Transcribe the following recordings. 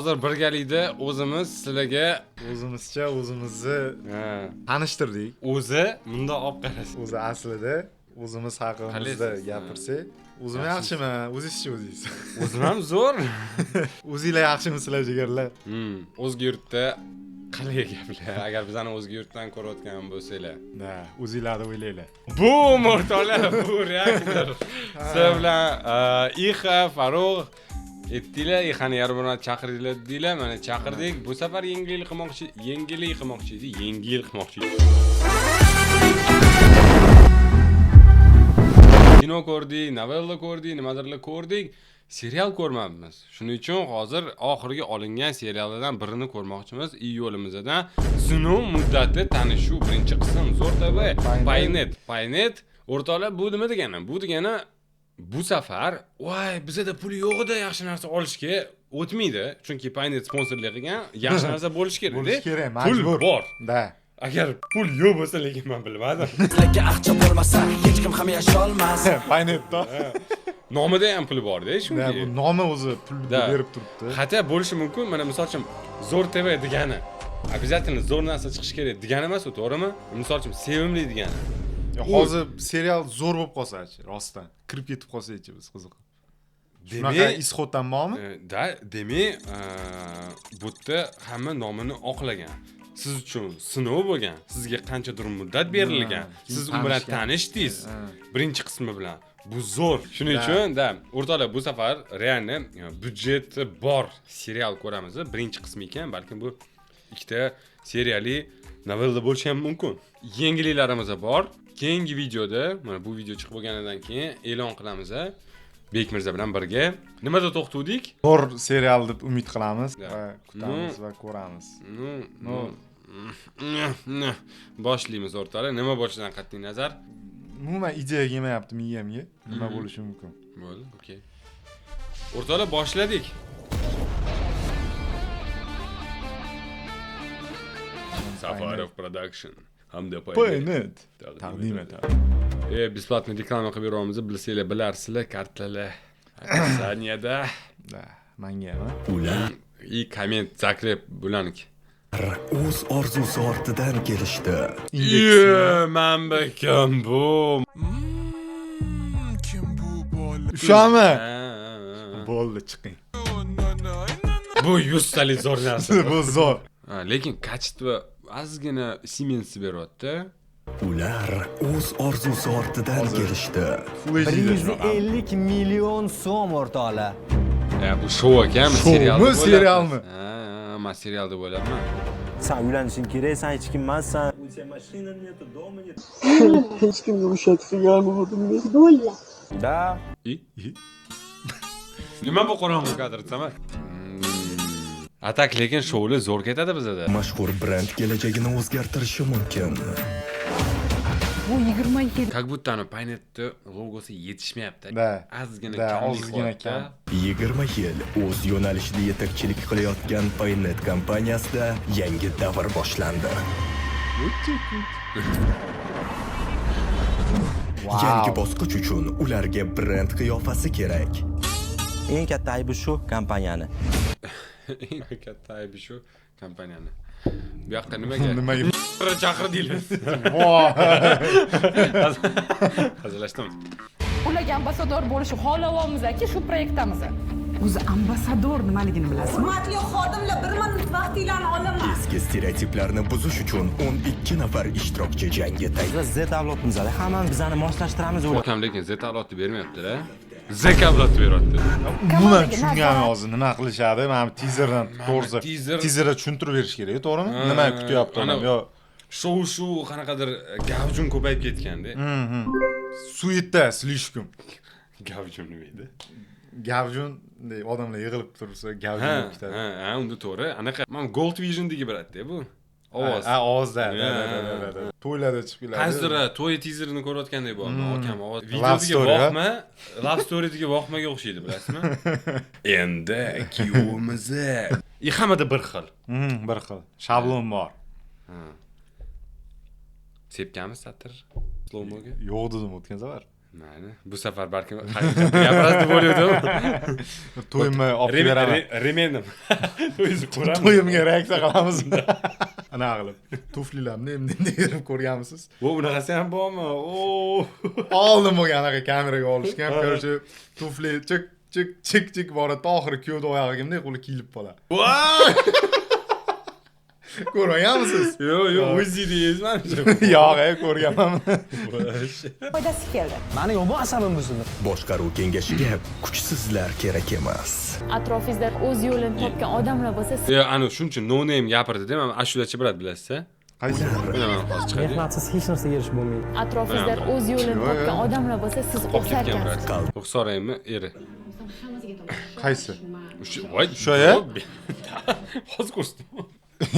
hozir birgalikda o'zimiz sizlarga o'zimizcha o'zimizni tanishtirdik. o'zi bunda olib qarasiz. O'zi aslida o'zimiz haqimizda gapirsak, o'zim yaxshiman, o'zingizchi o'zingiz. O'zim ham zo'r. O'zinglar yaxshimisizlar jigarlar? O'zga yurtda qalay gaplar. Agar bizani o'zga yurtdan ko'rayotgan bo'lsanglar, o'zinglarni o'ylanglar. bu o'rtoqlar, bu reaktor. Siz bilan Ixa, Farruh etdilar, Ixani yarmini chaqirdilar dedilar. Mana chaqirdik. Bu safar yangilik qilmoqchi edi. Kino ko'rdik, novella ko'rdik, nimadirlar ko'rdik. Serial ko'rmabmiz. Shuning uchun hozir oxirgi olingan seriallardan birini ko'rmoqchimiz. Yo'limizdan sinov muddati tanishuv birinchi qism zo'r tabi. Paynet. O'rtoqlar, bu nima degani? Bu degani bu safar voy bizda pul yo'q edi, yaxshi narsa olishga o'tmaydi. Chunki Paynet sponsorlik qilgan yaxshi narsa bo'lish kerak. Bo'lish kerak, pul majbur. bor. Da. Agar pul yo'q bo'lsa, lekin men bilmadim. Sizlarga aqcha bo'lmasa, hech kim ham yasha olmas. Paynetda. Nomida ham pul bor-da, shunga. Bu nomi o'zi pul berib turibdi. Hatto bo'lishi mumkin. Mana misol uchun zo'r TV degani обязательно zo'r narsa chiqish kerak degani emas, to'g'rimi? Misol uchun sevimli degani. Hozir serial zo'r bo'lib qolsa-chi, rostdan kirib ketib qolsa-chi biz qiziq. Shunaqa ishoddan bormi? Demak, bu yerda hamma nomini oqlagan. Siz uchun sinov bo'lgan, sizga qanchadir muddat berilgan, siz u bilan tanishdingiz birinchi qismi bilan. Bu zo'r. Shuning uchun o'rtoqlar, bu safar realni budjeti bor serial ko'ramiz. Birinchi qismi ekan, balkim bu ikkita seriali novella bo'lishi ham mumkin. Yangiliklarimiz bor. Keyingi videoda, mana bu video chiqib bo'lganidan keyin e'lon qilamiz. Bek Mirza bilan birga nimada to'xtadik? Zo'r serial deb umid qilamiz va kutamiz va ko'ramiz. Boshlaymiz o'rtoqlar. Nima bo'lishidan qat'iy nazar, umuman ideya kelmayapti miyamga. Nima bo'lishi mumkin? Bo'ldi, okey. O'rtoqlar, boshladik. Safarov Production hamda Paynet taqdim etadi. Besplatno reklama qilib beramiz. Bilsanglar bilarsizlar, kartalar saniyada. Menga Ular komment zakrep bulaniki. o'z orzusi ortidan kelishdi. Men kim bu? Kim bu bola? Ushami? Bo'ldi, chiqing. Bu 100 talik zo'r narsa. Bu zo'r. Lekin kачество ozgina simensi beryapti. Ular o'z orzusi ortidan kelishdi. 150 million so'm o'rtoqlar. Bu shou ekanmi, serialmi? Serialmi? Men serial deb o'ylayapman. Sen uylanishing kerak, sen hech kim emassan. У тебя машина нету, дома нет. Hech kimga o'xshatib bo'ldim men. Bo'ldi. Da. Nima bu qorong'u kadr desam? Atak lekin shoular zo'r ketadi bizda. Mashhur brend kelajagini o'zgartirishi mumkin. Bu 27. Как будто Paynet'ni logosi yetishmayapti. Ozgina kam. 20 yil o'z yo'nalishida yetakchilik qilayotgan Paynet kompaniyasida yangi davr boshlandi. Yangi bosqich uchun ularga brend qiyofasi kerak. Eng katta aybi shu kompaniyani. Eng katta aybi shu kompaniyani. Bu yoqqa nimaga chaqirdinglar? Hazillashdim. Ularga ambasador bo'lishni xohlayapmiz-ki, shu proyektimiz. O'zi ambasador nimaligini bilasizmi? Hurmatli xodimlar, 1 minut vaqtinglarni olaman. Eski stereotiplarni buzish uchun 12 nafar ishtirokchi jangga tayyor. Biz Z avlodimiz, hammani bizani moslashtiramiz ular. Kam lekin Z avlodni bermayapti-da. Z avlodni beryapti. Umuman tushunganim hozir nima qilishadi? Mana teaserdan to'g'ri. Teaserda tushuntirib berish kerak, to'g'rimi? Nima kutyapti odam? Yo, shu qanaqadir gavjum ko'payib ketganda. Suitda slishkum. Gavjum nima edi? Gavjun odamlar yig'ilib tursa gavjun bo'lib ketadi. Ha, unda to'g'ri. Anaqa men Gold Vision'dagi biradda bu. Ovoz. Ovozda. To'ylarda chiqib keladi. Hozir to'y teaserini ko'rayotgandek bo'ldi. Akam ovoz. Videodagi voqma, Love Story'dagi voqmaga o'xshaydi, bilasizmi? Endi kuyovimiz. Hammada bir xil. Bir xil. Shablon bor. Sepganmiz satr slow-moga? Yo'q dedim o'tgan safar. Mayli, bu safar balkim haqiqatni gapirasiz deb o'yladim. To'yimni olib beraman. Remenim. To'yingizni ko'ramiz. To'yimga reaksiya qilamiz. Ana qilib. Tuflilarni endi berib ko'rganmisiz? Bu bunaqasi ham bormi? Oldin bo'lgan anaqa kameraga olishgan. Короче, tufli chik boradi, oxiri kuyovni oyog'imda qo'li kiyilib qoladi. Ko'rganmisiz? Yo'q, o'zingiz deysizmi? Yo'q, ko'rganman. foydasi keldi. Mani yomon asabim buzildi. Boshqaruv kengashiga kuchsizlar kerak emas. Atrofingizda o'z yo'lini topgan odamlar bo'lsa, Ana shuncha no name gapirdi-da, men ashulachi biladi, bilasizmi? Qaysi? Mehnatsiz hech narsaga erishib bo'lmaydi. atrofingizda o'z yo'lini topgan odamlar bo'lsa, siz o'sarkansiz. Ruxsoraymi, eri? Qaysi? Voy, O'sha-ya? Hozir ko'rsatdim.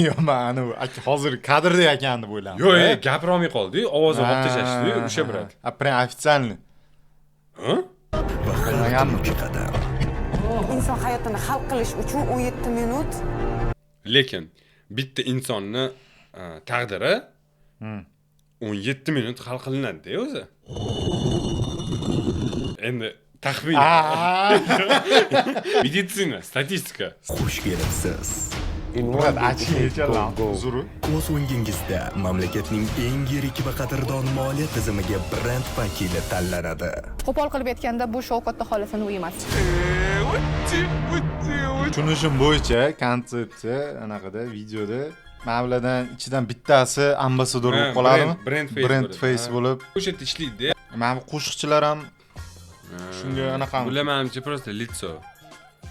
Yo'q, men hozir kadrda ekan deb o'yladim. Yo'q, gapira olmay qoldi, ovozni olib tashlashdi, o'sha birat. Прям официальный. Ha? Qadam. Inson hayotini hal qilish uchun 17 minut. Lekin bitta insonni taqdiri 17 minut hal qilinadi-da o'zi. Endi taxmin. Meditsina, statistika. Xush kelibsiz. Murat achiychalar. Zuru. Ko'z o'ngingizda mamlakatning eng yirik va qadrdon moliya tizimiga brend vakili tanlanadi. Qo'pol qilib aytganda bu shovqatda xolasini uy emas. Tushunishim bo'yicha konsepsiya anaqada videoda mavladan ichidan bittasi ambasador bo'lib qoladimi? Brand face bo'lib. O'sha yerda ishlaydi-da. Mana qo'shiqchilar ham shunga anaqa. Bular menimcha просто лицо.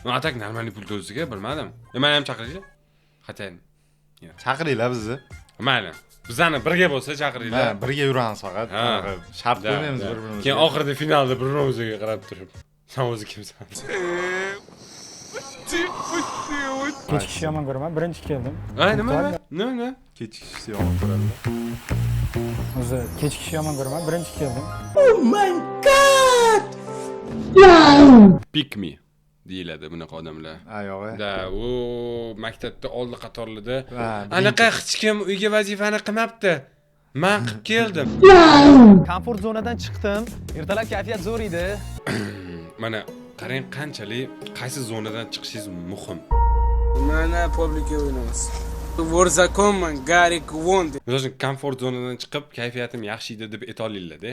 Men atak нормальный pul to'lsiga bilmadim. Meni ham chaqiringlar. Qatay. Chaqiringlar bizni. Mayli. Bizani birga bo'lsa chaqiringlar. Birga yuramiz faqat. Shart qo'ymaymiz bir-birimizga. Keyin oxirida finalda bir-birimizga qarab turib, "Sen o'zi kimsan?" Kechikishni yomon ko'raman. Birinchi keldim. Nima? Nima? Kechikishni yomon ko'radi. O'zi kechikishni yomon ko'raman. Birinchi keldim. Pick me deyiladi bunaqa odamlar. Yo'q. Da, u maktabda oldi qatorlida anaqa hech kim uyga vazifani qilmabdi. Men qilib keldim. Komfort zonadan chiqdim. Ertalab kayfiyat zo'r edi. Mana qarang qanchalik qaysi zonadan chiqishingiz muhim. Mana publika o'ynaymiz. Vorzakonman, Garik Wond. O'zing komfort zonadan chiqib, kayfiyatim yaxshi edi deb ayta olinglar-da.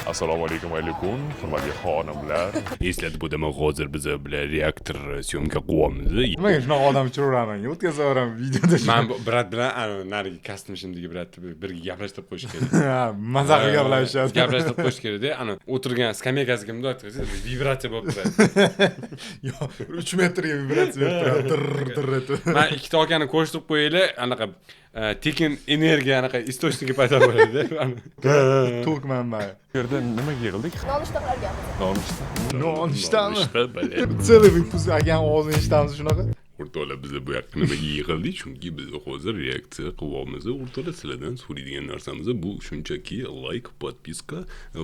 Assalomu alaykum, hurmatli xonimlar. Eslatib o'taman, hozir biz bilan reaktor syomka qilyapmiz. Nimaga shunaqa odam chiraveraman? O'tkazaveraman videoda. Men brat bilan narigi kastimishimdagi brat birga gaplashtirib qo'yish kerak. Mazax qilib gaplashishadi. Gaplashtirib qo'yish kerak-da. Ana o'tirgan skameykasiga bunday o'tkazsa, vibratsiya bo'lib turadi. Yo'q, 3 metrga vibratsiya berib turadi. Men ikkita okani qo'shtirib qo'yaylik, anaqa tekin energiya anaqa istochniga paydo bo'ladi. Tok manbai. Bu yerda nimaga yig'ildik? Nonushtalarga. Nonushtami? Целый выпуск agan ovozini eshitamiz shunaqa. O'rtoqlar, biz bu yoqqa nimaga yig'ildik? Chunki biz hozir reaksiya qilyapmiz. O'rtoqlar, sizlardan so'raydigan narsamiz bu shunchaki like, podpiska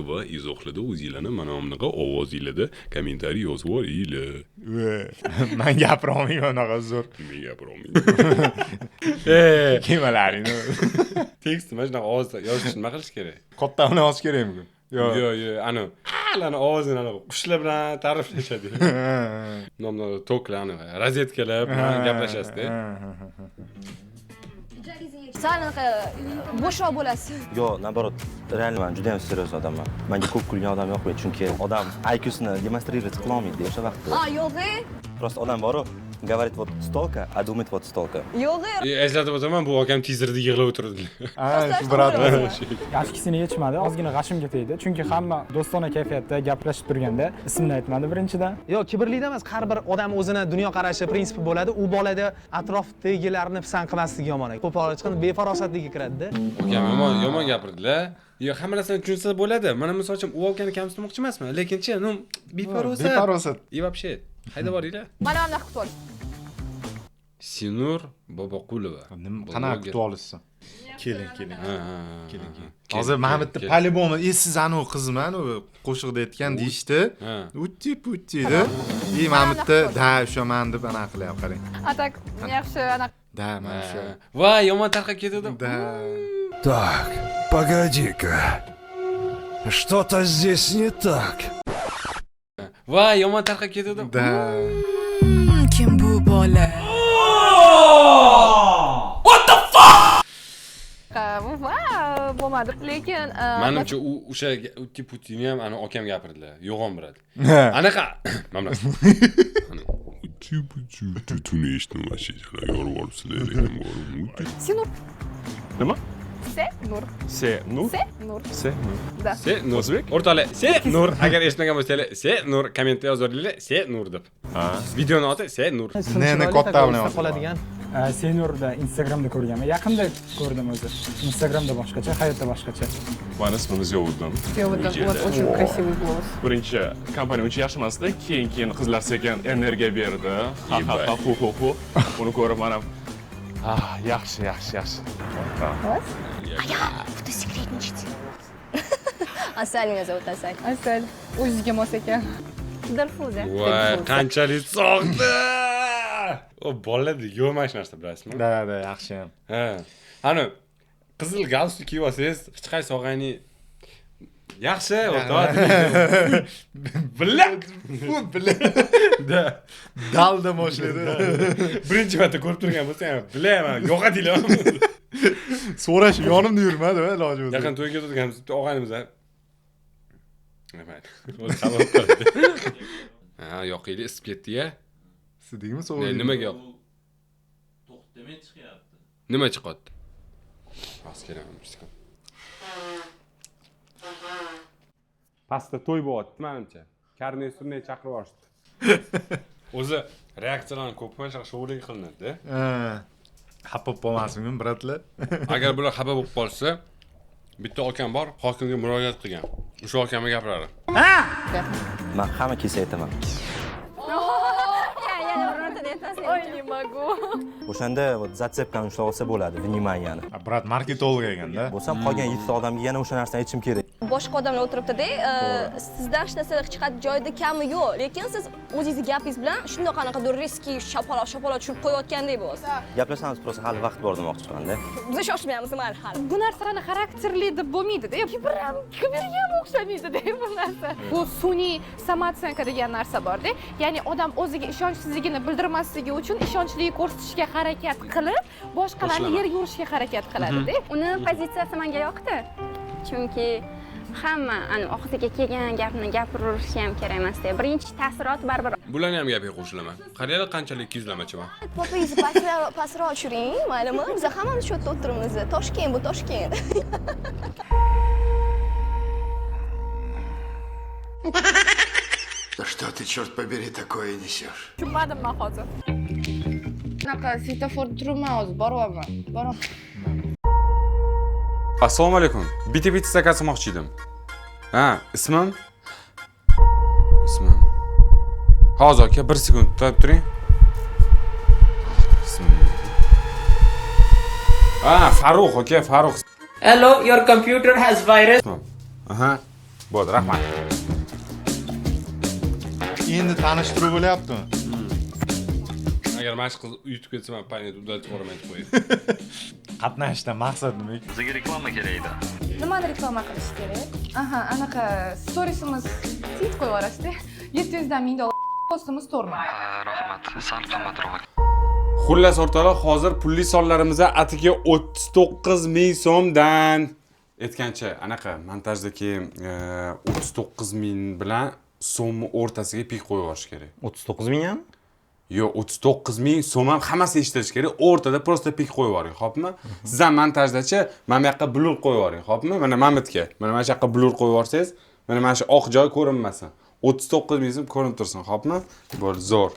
va izohlarda o'zingizlarni mana bunaqa ovozinglarda kommentariy yozib yuboringlar. Men gapira olmayman unaqa zo'r. Men gapira olmayman. Kemalaringni. Tekst mana shunaqa ovozda yozish nima qilish kerak? Kattaini yozish kerakmi? Yo'q, ana halarni ovozini anaqa qushlar bilan ta'riflashadi. Nomlar toklar, rozetkalar bilan gaplashasiz-da. Sal bo'shroq bo'lasiz. Yo'q, наоборот, реально men juda ham serios odamman. Menga ko'p kulgan odam yoqmaydi, chunki odam IQ-sini demonstrировать qila olmaydi o'sha vaqtda. Yo'q-e. Просто odam bor-ku, говорит вот столько, а думает вот столько. Yo'q-e. Eslatib o'taman, bu akam tizerda yig'lab o'tirdilar. Shu brat. Yashkisini yechmadi, ozgina g'ashimga tegdi. Chunki hamma do'stona kayfiyatda gaplashib turganda ismini aytmadi birinchidan. Yo'q, kibrlikda emas, har bir odam o'zini dunyoqarashi, prinsipi bo'ladi. U bolada atrofdagilarni pisand qilmasligi yomon. Qo'pol chiqib befarosatligi kiradi-da. Akam yomon gapirdilar. Yo'q, hamma narsani tushunsa bo'ladi. Mana misol uchun u akani kamsitmoqchi emasman, lekin-chi, befarosat. И вообще, hayda boringlar. Mana bunday kutib ol. Sinur Boboqulova. Qanaqa kutib olishsin? keling. Keling. Hozir mana bitta по-любому siz anu qizman u qo'shiqda aytgan deyishdi. Utti edi. Mana bitta da o'shaman deb ana qilyapti, qarang. Atak yaxshi ana. Da, mana shu. Voy, yomon tarqab ketdi. Da. Так, погоди-ка. Что-то здесь не так. Voy, yomon tarqab ketdi. Da. Kim bu bola? Bo'lmadi, lekin Menimcha o'sha utti-puttini ham ana akam gapirdilar. Yo'g'on biradi. Anaqa, mana. Utti-putti eshitmasizlar, yorvorsizlar ham bor. Sinur. Nima? Senur. Senur. Senur. Senur. Da. Senur. O'rtoqlar, Senur. Agar eshitmagan bo'lsanglar, Senur kommentda yozinglar, Senur deb. Videoni oti Senur. Neni kattavini qoladigan. Senurda Instagramda ko'rganman. Yaqinda ko'rdim o'zi. Instagramda boshqacha, hayotda boshqacha. Mani ismimiz Yovuddin. Yovuddin, очень красивый голос. Birinchi kompaniya uncha yaxshi emasdi, keyin qizlar sekin energiya berdi. Hu. Uni ko'rib men ham yaxshi. Буду секретничать. Asal меня зовут Asal. Asal. O'ziga mos ekan. Dilfuza. Voy, qanchalik sog'di. O bolalar yo'mash narsa bilasizmi? Da, yaxshi ham. Ha. Ana qizil galstuk kiyib olsangiz, hech qaysi og'ayni yaxshi, o'rtoq. Bilak. Da. Dalda boshlaydi. Birinchi marta ko'rib turgan bo'lsam, bilaman, yo'qotinglar. So'rash yonimda yurmadi, iloji bo'lsa. Yaqin to'yga o'tganmiz, bitta og'aynimiz Mayli. O'zi qabul qildi. Ha, yoqingli isib ketdi-ya. Sidingmi so'raydi? Nimaga yoq? To'xtamay chiqyapti. Nima chiqyapti? Askeraman. Pastda to'y bo'lyapti, menimcha. Karnay surnay chaqirib yuborishdi. O'zi reaksiyalarni ko'pman shug'ullik qilinadi-da. Xafa bo'lmasinmi, bratlar? Agar bular xafa bo'lib qolsa, bitta akam bor, hokimga murojaat qilgan. O'sha akamga gapiradi. Men hamma kelsa aytaman. Ой, не могу. O'shanda zatsepkani ushlab olsa bo'ladi, vnimaniyani. Brat marketolog ekanda. Bo'lsam qolgan 7 ta odamga yana o'sha narsani aytishim kerak. Boshqa odamlar o'tiribdi-da, sizda hech narsa chiqadi joyida kami yo'q, lekin siz o'zingiz gapingiz bilan shundoq qanaqadir riski shapaloq tushirib qo'yayotgandek bo'lasiz. Gaplashamiz, просто hali vaqt bor demoqchiman-da. Biz shoshmayapmiz hali. Bu narsalarni xarakterli deb bo'lmaydi-da. Kimlarga ham o'xshamaydi-da bu narsa. Bu sun'iy samatsenka degan narsa bor-da. Ya'ni odam o'ziga ishonchsizligini bildirmasligi uchun ishonchli ko'rsatishga harakat qilib, boshqalarni yerga urishga harakat qiladi-da. Uni pozitsiyasi menga yoqdi. Chunki hamma og'ziga kelgan gapni gapirishga ham kerak emas-da. Birinchi ta'sirot baribir. Bularni ham gapiga qo'shilaman. Qaranglar qanchalik kiyizlamachiman. Popingizni pastroq tushiring, maylimi? Biz hammamiz shu yerda o'tiribmiz. Toshkent bu Toshkent. Да что ты, черт побери, такое несешь? Tushunmadim men hozir. Bunaqa svetofor turibman hozir, boryapman. Assalomu alaykum. Bitta zakaz qilmoqchi edim. Ha, ismim? Hozir aka 1 sekund turib turing. Farruh aka, Farruh. Hello, your computer has virus. Aha. Bo'ldi, rahmat. Endi tanishtiruv bo'lyaptimi? Agar mashq qilib uyutib ketsa, men paynet udaltib yuboraman deb qo'yay. Qatnashdan maqsad nima? Bizga reklama kerak edi. Nimani reklama qilish kerak? Aha, anaqa storiesimiz tweet qo'yib yuborasiz-da. 700 dan 1000 dollar postimiz to'rma. Rahmat, sal qimmatroq. Xullas o'rtoqlar, hozir pulli sonlarimizda atiga 39 ming so'mdan aytgancha anaqa montajdagi 39 ming bilan so'mni o'rtasiga pik qo'yib yuborish kerak. 39 ming ham? Yo'q, 39 ming so'm ham hammasi eshitilishi kerak. O'rtada prosta pik qo'yib yuboring, xo'pmi? Siz ham montajdachi mana bu yoqqa blur qo'yib yuboring, xo'pmi? Mana Mamitga, mana shu yoqqa blur qo'yib yuborsangiz, mana shu oq joy ko'rinmasin. 39 ming so'm ko'rinib tursin, xo'pmi? Bo'ldi, zo'r.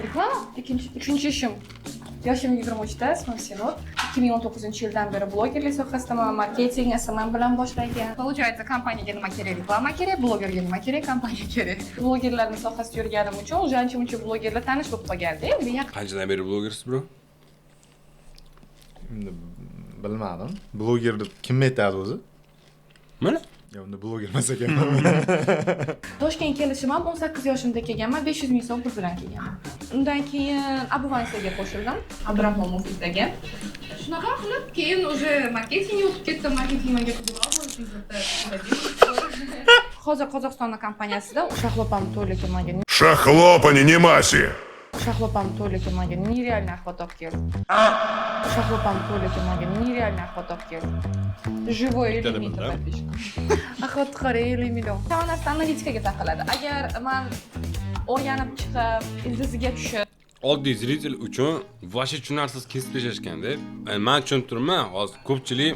Reklama? Uchinchi ishim. Yoshim 23 da, ismim Senur. 2019-yildan beri blogerlik sohasidaman, marketing, SMM bilan boshlangan. Получается, kompaniyaga nima kerak? Reklama kerak, blogerga nima kerak? Kompaniya kerak. Blogerlarning sohasida yurganim uchun уже ancha-muncha blogerlar tanish bo'lib qolganda. Qanchadan beri blogersiz, bro? Endi Bilmadim. Bloger deb kim aytadi o'zi? Mana Yo, unda bloger emas ekan. Toshkentga kelishim ham 18 yoshimda kelganman, 500 ming so'm pul bilan kelganman. Undan keyin Abovansiyaga qo'shildim, Abdurahmon Mufidagi. Shunaqa qilib, keyin уже marketingga o'tib ketdim, marketing menga qiziqroq bo'ldi, hozir Qozog'iston kompaniyasida Shaxlopam to'ylikka menga Шахлопани, не маси! Shaxlopam to'ylikka menga нереальный охват olib keldi. Shaxlopam to'ylikka menga нереальный охват olib keldi. Живой лимит подписчик. Охват qara 50 million. Hamma analitikaga taqaladi. Agar men o'rganib chiqib, ildiziga tushib oddiy zritel uchun vashi tushunarsiz kesib tashashganda, men tushunib turibman, hozir ko'pchilik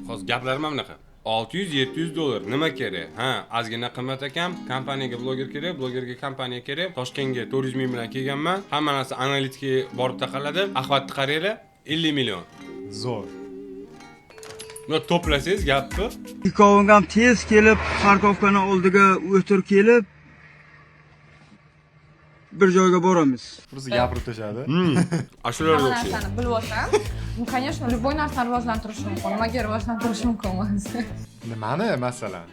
hozir gaplarim mana bunaqa. 600-700 dollar nima kerak? Ha, ozgina qimmat ekan, kompaniyaga bloger kerak, blogerga kompaniya kerak. Toshkentga 400 ming bilan kelganman. Hamma narsa analitikaga borib taqaladi. Ahvatni qaranglar, 50 million. Zo'r. Buni to'plasangiz gapni. Ikkoving ham tez kelib, parkovkani oldiga o'tir kelib bir joyga boramiz. Bursi gapirib tashadi. Ashularga hamma o'xshaydi. narsani bilib olsam, конечно, любой narsani rivojlantirish mumkin. Nimaga rivojlantirish mumkin emas? Nimani masalan?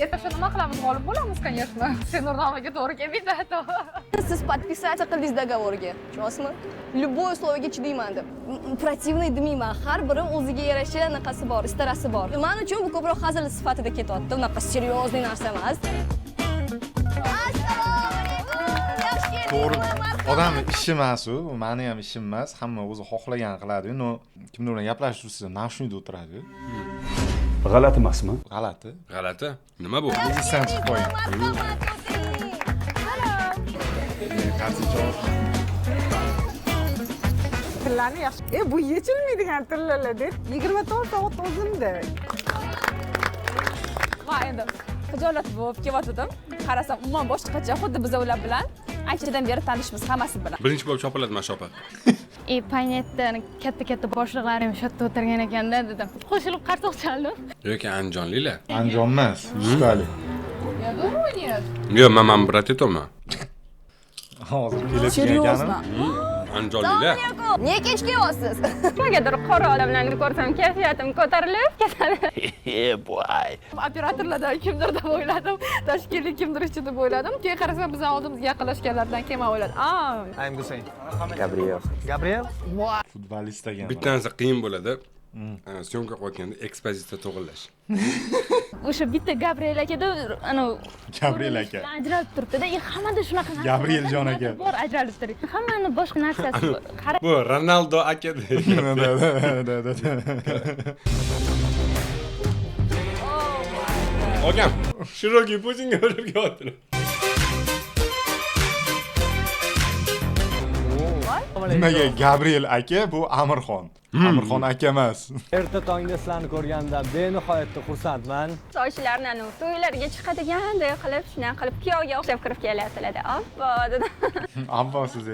Ertaga nima qilamiz? G'olib bo'lamiz, конечно. Sen o'rnog'iga to'g'ri kelmaydi to. Siz подписаться qildingiz договорga. Tushunasizmi? Любой условиyaga chidayman deb. Противный demayman. Har biri o'ziga yarasha anaqasi bor, istarasi bor. Men uchun bu ko'proq hazil sifatida ketyapti. Unaqa seriozniy narsa emas. To'g'ri. Odamning ishi emas u, meni ham ishim emas. Hamma o'zi xohlagan qiladi. No, kimdir bilan gaplashib tursa, mashinada o'tiradi. G'alati emasmi? G'alati. G'alati. Nima bu? Bizdan chiqib qo'ying. Qarshi javob. Tillarni yaxshi. Bu yechilmaydigan tillarlar-da. 24 soat o'zimda. Va endi hijolat bo'lib ketyotdim. Qarasam, umuman boshqacha, xuddi biz ular bilan anchadan beri tanishmiz hammasi bilan. Birinchi bo'lib chopiladi mana shopa. Paynetdan katta boshliqlarim shu yerda o'tirgan ekanda dedim. Qo'shilib qarsoq chaldim. Yoki anjonlilar. Anjon emas, ustali. Я думаю, нет. Yo'q, men brat aytaman. Hozir kelib kelganim. Anjonlilar. Niye kech kelyapsiz? Nimagadir qora odamlarni ko'rsam, kayfiyatim ko'tarilib ketadi. boy. Operatorlardan kimdir deb o'yladim. Toshkentlik kimdir ichida deb o'yladim. Keyin qarasam, bizning oldimizga yaqinlashganlardan keyin men o'yladim. I'm Gusayn. Gabriel. Gabriel? Futbolist ekan. Bitta narsa qiyin bo'ladi. Syomka qilayotganda ekspozitsiya to'g'irlash. O'sha bitta Gabriel akada ana Gabriel aka. ajralib turibdi-da. Hammada shunaqa narsa. Gabrieljon aka. Bor ajralib turibdi. Hammani boshqa narsasi bor. Qarab Bu Ronaldo aka. Ogam, shiroki po'stinga olib kelyaptilar. Nimaga Gabriel aka bu Amirxon. Amirxon aka emas. Erta tongda sizlarni ko'rganimdan benihoyatda xursandman. Sochlarni to'ylarga chiqadiganday qilib, shunday qilib kuyovga o'xshab kirib kelyaptilar-da. Obbo dedi. Ammo siz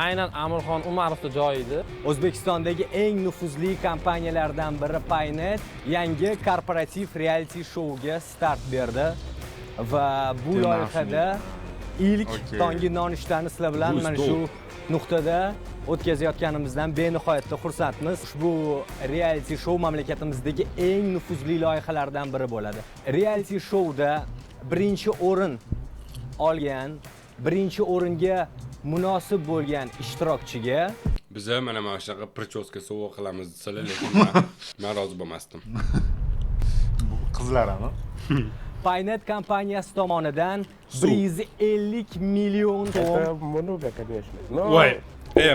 Aynan Amirxon Umarovning joyi edi. O'zbekistondagi eng nufuzli kompaniyalardan biri Paynet yangi korporativ reality shouga start berdi va bu loyihada ilk tongi nonushtani sizlar bilan mana shu nuqtada o'tkazayotganimizdan benihoyatda xursandmiz. Ushbu reality show mamlakatimizdagi eng nufuzli loyihalardan biri bo'ladi. Reality showda birinchi o'rin olgan, birinchi o'ringa munosib bo'lgan ishtirokchiga Biz mana shunaqa prichoska sovg'a qilamiz desalar, lekin men rozi bo'lmasdim. Qizlarami? Paynet kompaniyasi tomonidan 150 million so'm. Voy,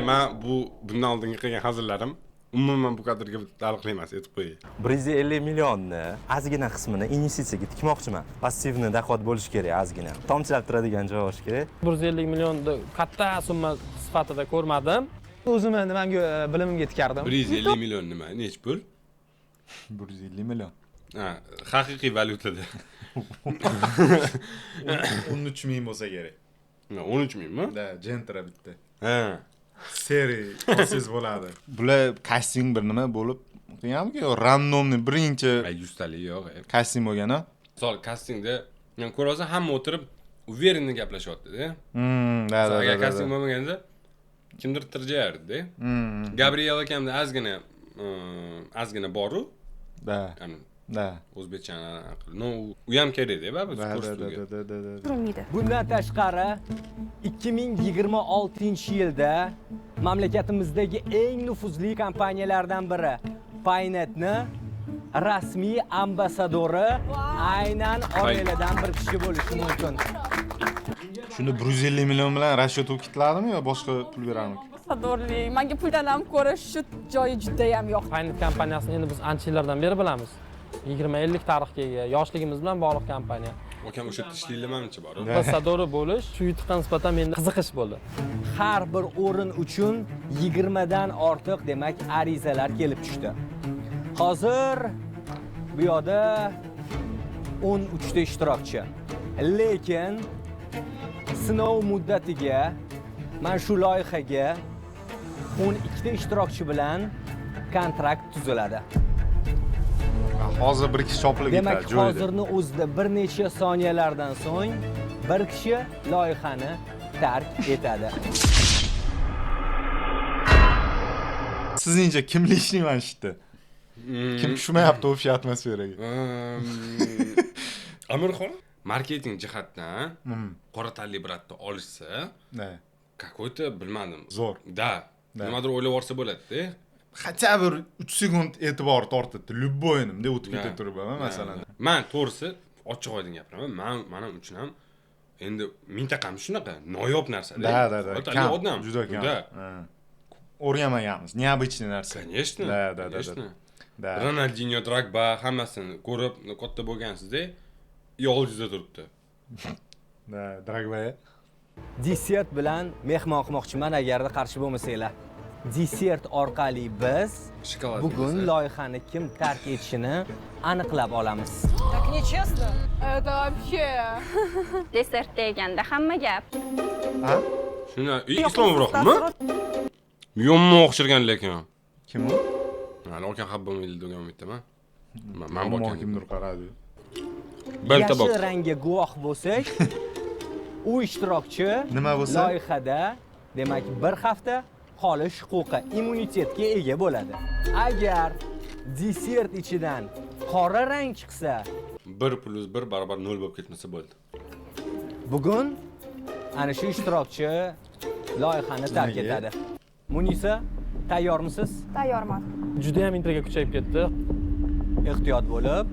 men bundan oldingi qilgan hazillarim umuman bu kadrga taalluqli emas, aytib qo'yay. 150 millionni ozgina qismini investitsiyaga tikmoqchiman. Passivni dohod bo'lishi kerak ozgina. Tomchilab turadigan joy bo'lishi kerak. 150 millionni katta summa sifatida ko'rmadim. O'zimni nimamga bilimimga tikardim. 150 million nima? Nech pul? 150 million. Ha, haqiqiy valyutada. 13 ming bo'lsa kerak. 13 mingmi? Da, Gentra bitta. Ha. Seri olsangiz bo'ladi. Bular casting bir nima bo'lib qilganmi-ku, randomni birinchi 100 talik yo'q. casting bo'lgan-a? Misol castingda men ko'rasan hamma o'tirib uverенно gaplashyapti-da. Da. Agar casting bo'lmaganda kimdir tirjayardi-da. Gabriel akamda ozgina ozgina boru. Da. Ya'ni Da. o'zbekchani no, u ham kerak-da, baribir ko'rsatuvga. Turmaydi. Bundan tashqari 2026-yilda mamlakatimizdagi eng nufuzli kompaniyalardan biri Paynetni rasmiy ambasadori aynan oiladan bir kishi bo'lishi mumkin. Shunda 150 million bilan расчет o'qib ketiladimi yo boshqa pul beramik? Ambasadorlik. Menga puldan ham ko'ra shu joyi juda ham yoqdi. Paynet kompaniyasini endi biz ancha yillardan beri bilamiz. 20-50 tarixga ega, yoshligimiz bilan bog'liq kompaniya. Akam o'sha yerda ishlaymancha bor. Ambasadori bo'lish shu yutuqqa nisbatan menda qiziqish bo'ldi. Har bir o'rin uchun 20 dan ortiq, demak, arizalar kelib tushdi. Hozir bu yoqda 13 ta ishtirokchi. Lekin sinov muddatiga mana shu loyihaga 12 ta ishtirokchi bilan kontrakt tuziladi. Hozir bir kishi chopilib ketadi Demak, joyida. hozirni o'zida bir necha soniyalardan so'ng bir kishi loyihani tark etadi. Sizningcha kimli ishlayman shu yerda? Kim tushmayapti o'sha atmosferaga? Amirxon marketing jihatdan qora tanli bratni olishsa, какой-то bilmadim. Zo'r. Da. Nimadir o'ylab olsa bo'ladi-da. Хотя bir 3 sekund e'tibor tortadi. Любойнimda o'tib ketib turibman masalan. Men to'g'risi ochiq oydin gapiraman. Men uchun ham endi mintaqam shunaqa noyob narsa-da. Da. Kam odam. Juda kam. O'rganmaganmiz. Необычный narsa. Конечно. Da. Ronaldinho, Drogba hammasini ko'rib katta bo'lgansiz-da. Yo'lingizda turibdi. Da, Drogba. Desert bilan mehmon qilmoqchiman agarda qarshi bo'lmasanglar. Desert orqali biz bugun loyihani kim tark etishini aniqlab olamiz. Так нечестно. Это вообще. Desert deganda hamma gap. Ha? Shuni Islom Ibrohimmi? Yomon o'xshirgan lekin. Kim u? Mana o'kan xab bo'lmaydi degan umiddaman. Men bo'lgan kimdir qaradi. Yashil rangga guvoh bo'lsak, u ishtirokchi nima bo'lsa loyihada, demak, bir hafta qolish huquqi, immunitetga ega bo'ladi. Agar desert ichidan qora rang chiqsa, 1 + 1 = 0 bo'lib ketmasa bo'ldi. Bugun ana shu ishtirokchi loyihani tark etadi. Munisa, tayyormisiz? Tayyorman. Juda ham intriga kuchayib ketdi. Ehtiyot bo'lib.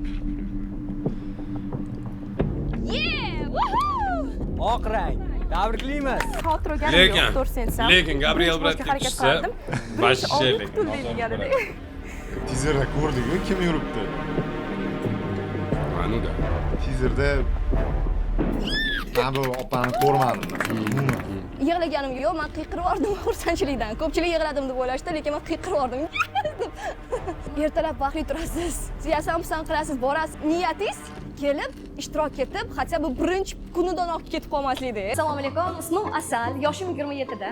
Oq rang. Tabriklaymiz. Lekin Gabriel Brat ketsa, boshqa lekin. Tizerda ko'rdik-ku, kim yuribdi? Manuda. Tizerda bu opani ko'rmadim. Yig'laganim yo'q, men qiyqirib yordim xursandchilikdan. Ko'pchilik yig'ladim deb o'ylashdi, lekin men qiyqirib yordim. Ertalab baxtli turasiz. Siyosat pisand qilasiz, borasiz. Niyatingiz kelib, ishtirok etib, hatto bu birinchi kunidanoq ketib qolmaslikda. Assalomu alaykum. Ismim Asal, yoshim 27 da.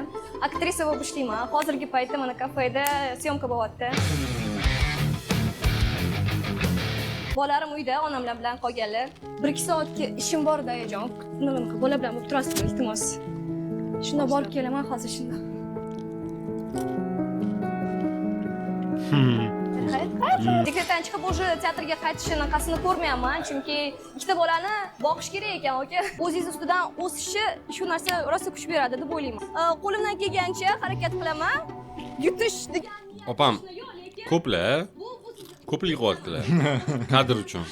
Aktrisa bo'lib ishlayman. Hozirgi paytda mana kafeda syomka bo'lyapti. Bolalarim uyda, onamlar bilan qolganlar. 1-2 soatga ishim bor dayajon. Nima qilib bola bilan bo'lib turasizmi, iltimos. Shunda borib kelaman hozir shunda. Dekretdan chiqib o'sha teatrga qaytishini qasini ko'rmayapman, chunki ikkita bolani boqish kerak ekan, aka. O'zingiz ustidan o'sishi shu narsa rosa kuch beradi deb o'ylayman. Qo'limdan kelgancha harakat qilaman. Yutish degan Opam, ko'plar qilyaptilar. Kadr uchun.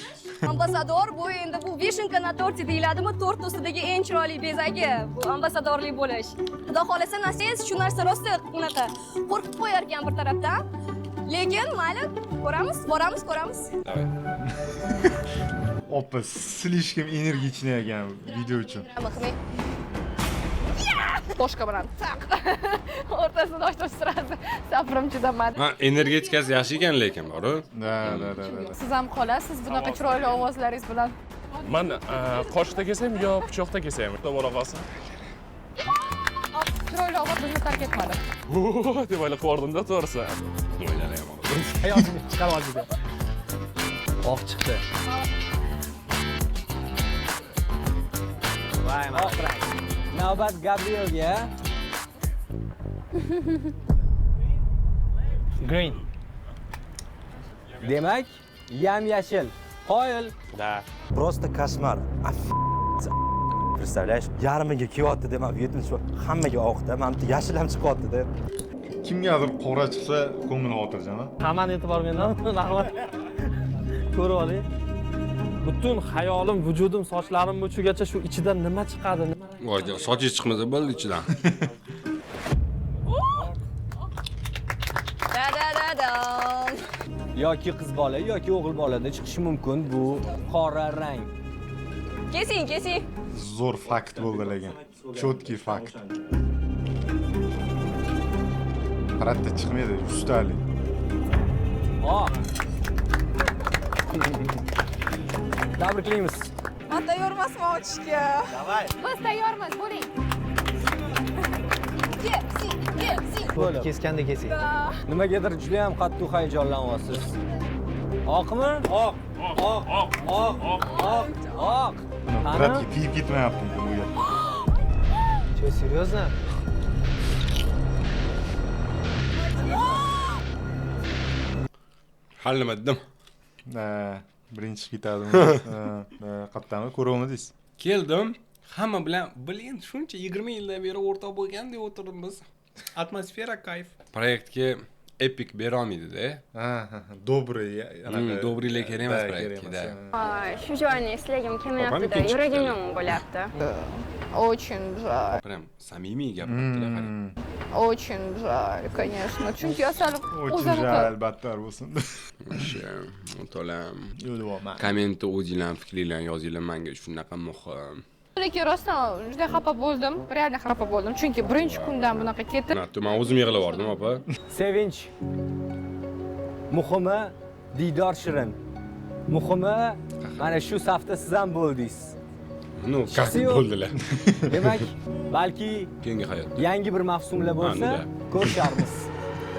Ambasador bu endi bu vishinka na torti deyiladimi? Tort ustidagi eng chiroyli bezagi. Bu ambasadorlik bo'lish. Xudo xolasa nasib shu narsa rosa unaqa qo'rqib qo'yar ekan bir tarafdan. Lekin mayli, ko'ramiz, boramiz, ko'ramiz. Opa, слишком энергичный ekan video uchun. Boshqa bilan o'rtasini ochib turadi. Sabrim chidamadi. Ha, energetikasi yaxshi ekan lekin bor-ku. Da. Siz ham qolasiz bunaqa chiroyli ovozlaringiz bilan. Men qoshiqda kelsam yo pichoqda kelsam, to'g'ri qolsin. Chiroyli ovoz bizni tark etmadi. Deb o'ylab qordimda to'g'risi. O'ylayman. Hayotimni chiqarib oldi. Oq chiqdi. Voy, oq rang. Navbat Demak, yam-yashil. Qoyil. Да. Просто кошмар. Представляешь? Yarmiga kiyapti demak, 70 hammaga oqda, mana bu yashil ham chiqyapti-da. Kimgadir qora chiqsa, ko'ngli xotirjam. Hammani e'tibor mendan. Rahmat. Ko'rib oling. Butun hayolim, vujudim, sochlarim bo'chugacha shu ichidan nima chiqadi? Voy, sochi chiqmasa bo'ldi ichidan. Da-da-da-dam. Yoki qiz bola yoki o'g'il bolada chiqishi mumkin bu qora rang. Kesing. Zo'r fakt bo'ldi lekin. Chotki fakt. Qaratda chiqmaydi, ustalik. Tabriklaymiz. Men tayyormasman ochishga. Davay. Biz tayyormiz, bo'ling. Keskanda kesing. Nimagadir juda ham qattiq hayajonlanyapsiz. Oqmi? Oq. Qaratga kiyib ketmayapti bu yer. Che, серьезно? Hal nima dedim? Birinchi ketadimi? Qattami ko'ramiz. Keldim, hamma bilan, "Blin, shuncha 20 yildan beri o'rtoq bo'lgan deb o'tiribmiz. Atmosfera kayf." Proyektga epik bera olmaydi-da. Добрый, Dobriylik kerak emas proyektga. Shu joyni eslagim kelmayapti-da, yuragim yomon bo'lyapti. Очень жаль. Prям samimiy gapirdilar, qarang. Очень жаль, конечно. Chunki asal Очень жаль, battar bo'lsin. O'sha, o'tolam. Yo'lvoman. Kommentda o'zingizlar fikringlarni yozinglar, menga shunaqa muhim. Lekin rostdan juda xafa bo'ldim, real xafa bo'ldim. Chunki birinchi kundan bunaqa ketdi. Men o'zim yig'lab bordim, opa. Sevinch. Muhimi diydor shirin. Muhimi mana shu safda siz ham bo'ldingiz. Ну, как bo'ldilar. Demak, balki keyingi hayot. Yangi bir mavsumlar bo'lsa, ko'risharmiz.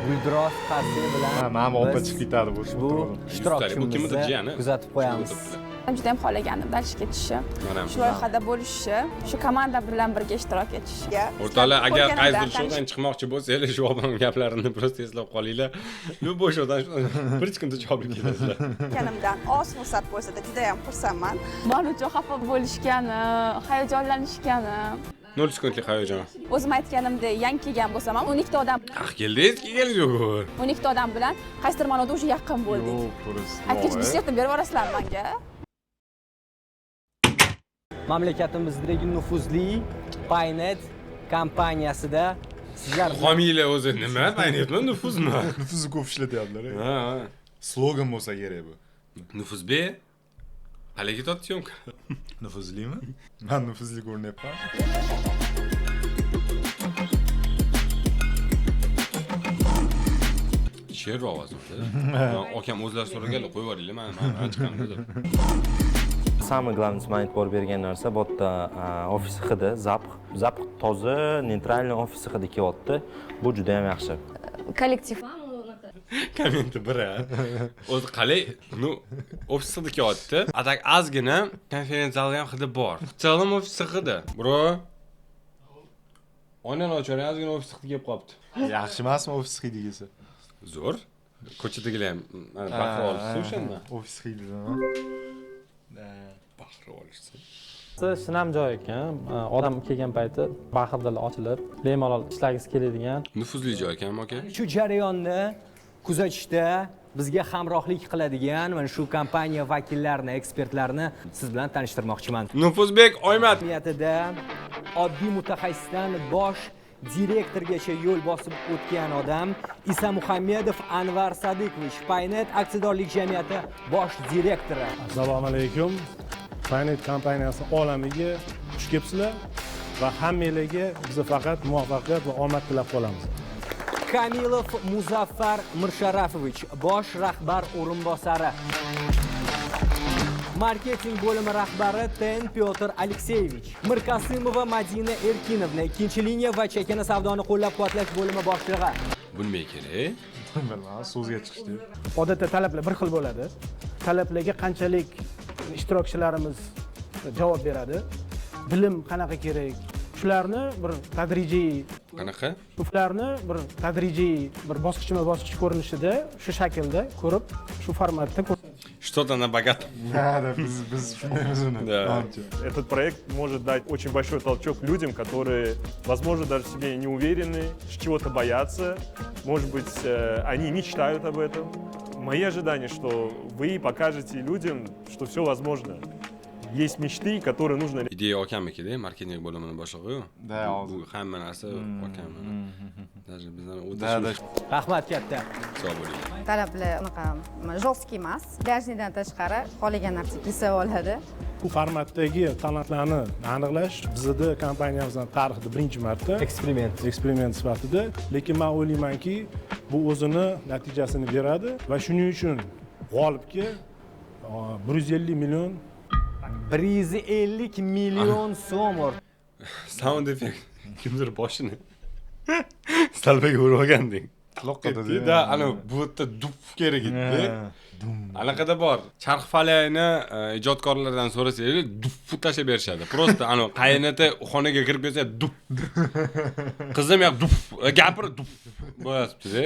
Guldiroz Qarsiy bilan men opa chiqib ketadi bu ishtirokchimizni kuzatib qo'yamiz. Men juda ham xohlagandim dalsh ketishni. Shu loyihada bo'lishni, shu komanda bilan birga ishtirok etishni. O'rtoqlar, agar qaysidir shoudan chiqmoqchi bo'lsangiz, shu odam gaplarini biroz eslab qolinglar. Bu shoudan bir kunda javob ketasizlar. Kanimdan oz fursat bo'lsa-da juda ham xursandman. Men uchun xafa bo'lishgani, hayajonlanishgani. 0 sekundlik hayajon. O'zim aytganimdek, yangi kelgan bo'lsam ham 12 ta odam. Keldingiz yo'q. 12 ta odam bilan qaysidir ma'noda o'sha yaqin bo'ldik. Aytgach, dessertni berib yuborasizlar menga. Mamlakatimizdagi nufuzli Paynet kompaniyasida sizlar Homiylar o'zi nima? Paynetmi, nufuzmi? Nufuzni ko'p ishlatyaptilar. Ha. Slogan bo'lsa kerak bu. Nufuzbek qalay ketyapti syomka? Nufuzlimi? Men nufuzli ko'rinyapman. Sher ovozi. Akam o'zlari so'raganlar, qo'yib yuboringlar, men chiqaman. Самое главное, sizga e'tibor bergan narsa, bu yerda ofis hidi, zapq toza, neytralniy ofis hidi kelyapti. Bu juda ham yaxshi. Kollektiv. Kommenti biri. O'zi qalay, ofis hidi kelyapti. Atak ozgina konferensiya zali ham hidi bor. Chalim ofis hidi. Bro. Oynan ochar, ozgina ofis hidi kelib qolibdi. Yaxshi emasmi ofis hidisi? Zo'r. Ko'chadagilar ham bahra olishsa o'shanda. Ofis hidida. Bahra olishsa. Sinam joy ekan. Odam kelgan payti bahrdil ochilib, bemalol ishlagingiz keladigan. Nufuzli joy ekan, aka. Shu jarayonni kuzatishda bizga hamrohlik qiladigan mana shu kompaniya vakillarini, ekspertlarini siz bilan tanishtirmoqchiman. Nufuzbek Oymat niyatida oddiy mutaxassisdan bosh direktorgacha yo'l bosib o'tgan odam Isa Muhammedov Anvar Sadiqovich, Paynet aksiyadorlik jamiyati bosh direktori. Assalomu alaykum. Paynet kompaniyasi olamiga xush kelibsizlar va hammangizga biz faqat muvaffaqiyat va omad tilab qolamiz. Kamilov Muzaffar Mirsharafovich, bosh rahbar o'rinbosari. Marketing bo'limi rahbari Ten Pyotr Alekseyevich. Mirkasimova Madina Erkinovna, ikkinchi liniya va chakana savdoni qo'llab-quvvatlash bo'limi boshlig'i. Bu nima kerak? Bilmadim, so'zga chiqishdi. Odatda talablar bir xil bo'ladi. Talablarga qanchalik ishtirokchilarimiz javob beradi, bilim qanaqa kerak, shularni bir tadrijiy qanaqa? Shularni bir tadrijiy bir bosqichma-bosqich ko'rinishida shu shaklda ko'rib shu formatda Что-то на богатом. Да, biz shundaymiz uni. Этот проект может дать очень большой толчок людям, которые, возможно, даже в себе не уверены, чего-то боятся. Может быть, они мечтают об этом. Мои ожидания, что вы покажете людям, что все возможно. Есть мечты, которые нужно... Ideya okamnikida, marketing bo'limining boshlig'i-yu. Bu hamma narsa okamni. Даже bizdan o'tish. Rahmat katta. Sog' bo'ling. Talablar unaqa жесткий emas. Dajnidan tashqari xohlagan narsa kelsa oladi. Bu formatdagi talantlarni aniqlash bizda kompaniyamizning tarixida birinchi marta eksperiment sifatida, lekin men o'ylaymanki, bu o'zini natijasini beradi va shuning uchun g'olibga 150 million 150 million so'm Sound effect. Kimdir boshini salbaga urib olgandek. Quloqqa ana bu yerda dub kerak edi. Anaqada bor. Charx falakni ijodkorlardan so'rasangiz dub tashlab berishadi. Просто ana qaynota xonaga kirib kelsa dub. Qizim yo'q dub. Gapir dub. Bo'yapti-da.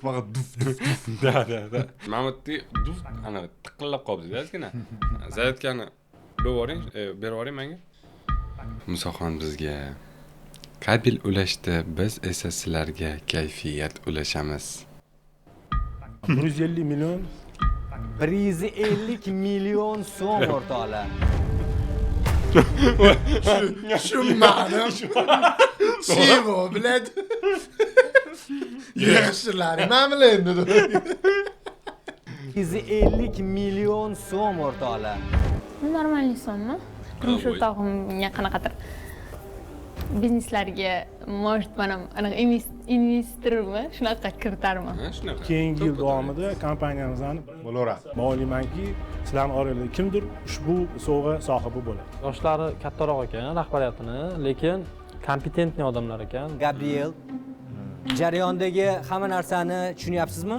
Faqat dub. Da. Mamatni dub ana tiqillab qolibdi-da ozgina. Zaryadkani berib yuboring menga. Musoxon bizga kabel ulashdi, biz esa sizlarga kayfiyat ulashamiz. 150 million 150 million so'm o'rtoqlar. Shu ma'no. Chevo, blad. Yaxshilaring, ma'mila endi. 150 million so'm o'rtoqlar. Нормальный so'mmi? Turmush o'rtog'imga qanaqadir bizneslarga может mana anaqa investormi shunaqa kiritarman. Keyingi yil davomida kompaniyamizdan bo'laveradi. Men o'ylaymanki, sizlarning orangizda kimdir ushbu sovg'a sohibi bo'ladi. Yoshlari kattaroq ekan rahbariyatini, lekin kompetentni odamlar ekan. Gabriel, jarayondagi hamma narsani tushunyapsizmi?